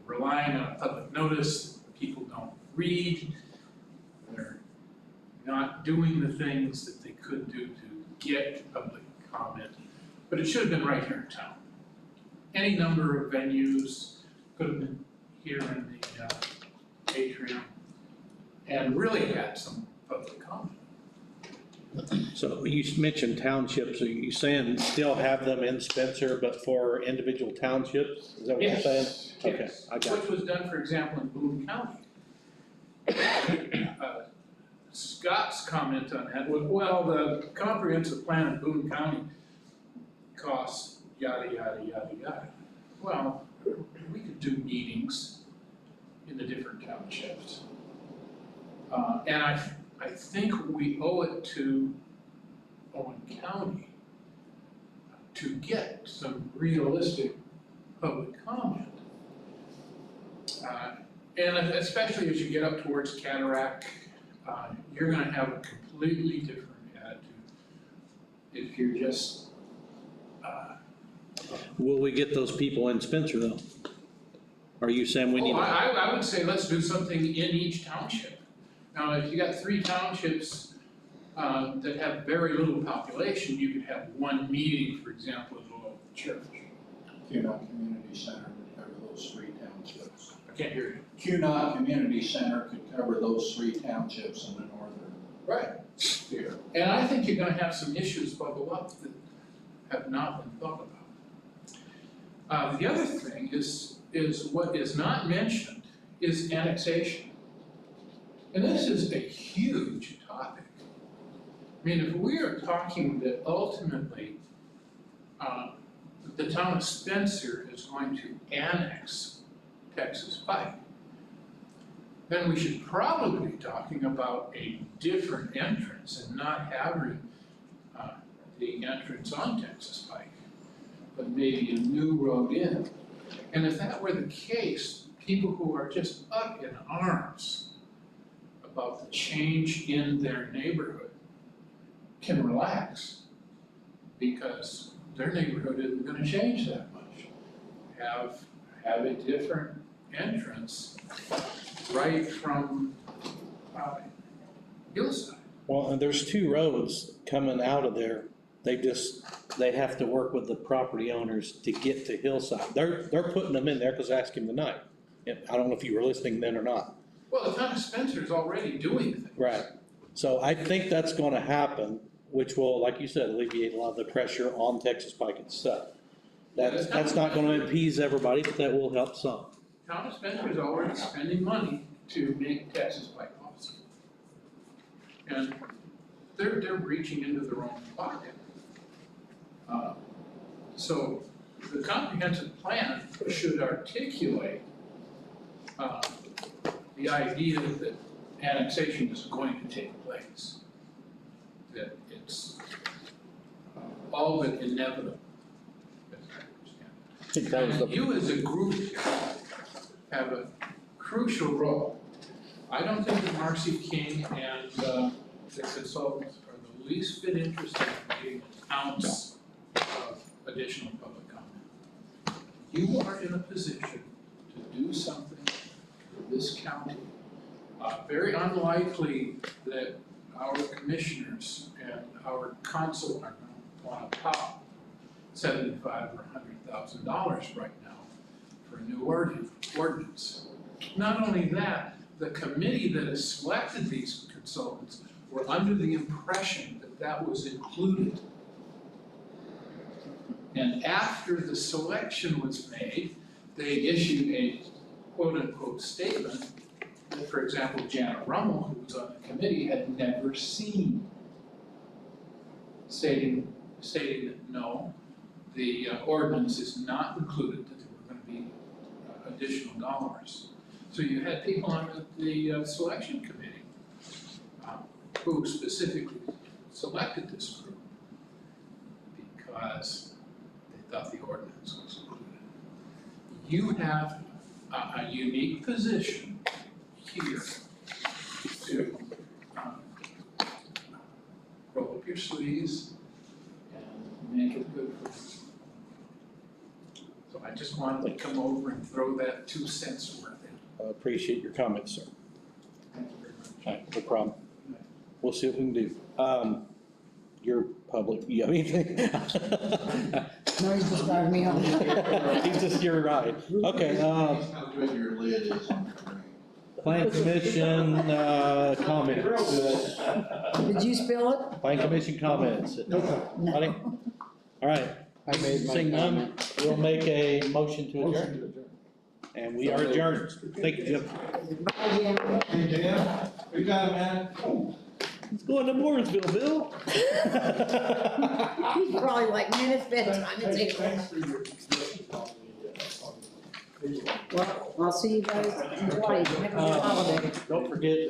relying on public notice, people don't read, they're not doing the things that they could do to get public comment, but it should have been right here in town. Any number of venues could have been here in the atrium and really had some public comment. So you mentioned townships, are you saying still have them in Spencer, but for individual townships? Is that what you're saying? Okay, Yes, I got it. which was done, for example, in Boone County. Scott's comment on that was, well, the comprehensive plan in Boone County costs yada, yada, yada, yada. Well, we could do meetings in the different townships. And I think we owe it to Owen County to get some realistic public comment. And especially as you get up towards Cataract, you're gonna have a completely different attitude if you're just, Will we get those people in Spencer though? Are you saying we need? I would say let's do something in each township. Now, if you got 3 townships that have very little population, you could have one meeting, for example, at a local church. Cunot Community Center would cover those 3 townships. I can't hear you. Cunot Community Center could cover those 3 townships in the northern. Right. Sphere. And I think you're gonna have some issues bubble up that have not been thought about. The other thing is what is not mentioned is annexation. And this is a huge topic. I mean, if we are talking that ultimately the town of Spencer is going to annex Texas Pike, then we should probably be talking about a different entrance and not having the entrance on Texas Pike, but maybe a new road in. And if that were the case, people who are just up in arms about the change in their neighborhood can relax, because their neighborhood isn't gonna change that much. Have a different entrance right from Hillside. Well, and there's 2 roads coming out of there. They have to work with the property owners to get to Hillside. They're putting them in there because I asked him tonight. And I don't know if you were listening then or not. Well, the town of Spencer's already doing things. Right. So I think that's gonna happen, which will, like you said, alleviate a lot of the pressure on Texas Pike itself. That's not gonna appease everybody, but that will help some. Town of Spencer's already spending money to make Texas Pike possible. And they're reaching into their own pocket. So the comprehensive plan should articulate the idea that annexation is going to take place, that it's all but inevitable, as I understand it. And you as a group have a crucial role. I don't think that Marcy King and the consultants are the least bit interested in getting an ounce of additional public comment. You are in a position to do something for this county. Very unlikely that our commissioners and our council are going to want to pop $75,000 or $100,000 right now for a new ordinance. Not only that, the committee that has selected these consultants were under the impression that that was included. And after the selection was made, they issued a quote-unquote statement that, for example, Janet Rummel, who was on the committee, had never seen, stating that no, the ordinance is not included, that there were going to be additional dollars. So you had people on the selection committee who specifically selected this group because they thought the ordinance was included. You have a unique position here to roll up your sleeves and make it good for you. So I just wanted to come over and throw that 2 cents worth in. I appreciate your comments, sir. Thank you very much. All right, no problem. We'll see what we can do. You're public, you have anything? No, he's just driving me home. He's just your ride. Okay, How good your lid is on your ring. Plan Commission, comments. Did you spill it? Plan Commission comments. Nobody? All right. I made my Seeing none, comment. we'll make a motion to adjourn. And we are adjourned. Thank you, Jim. Bye, Jim. Hey, Jim, we got a man. Let's go into Mooresville, Bill. He's probably like, man, it's bedtime, it's 8 Thanks for your suggestion on the Well, I'll see you guys in July. Have a good holiday. Don't forget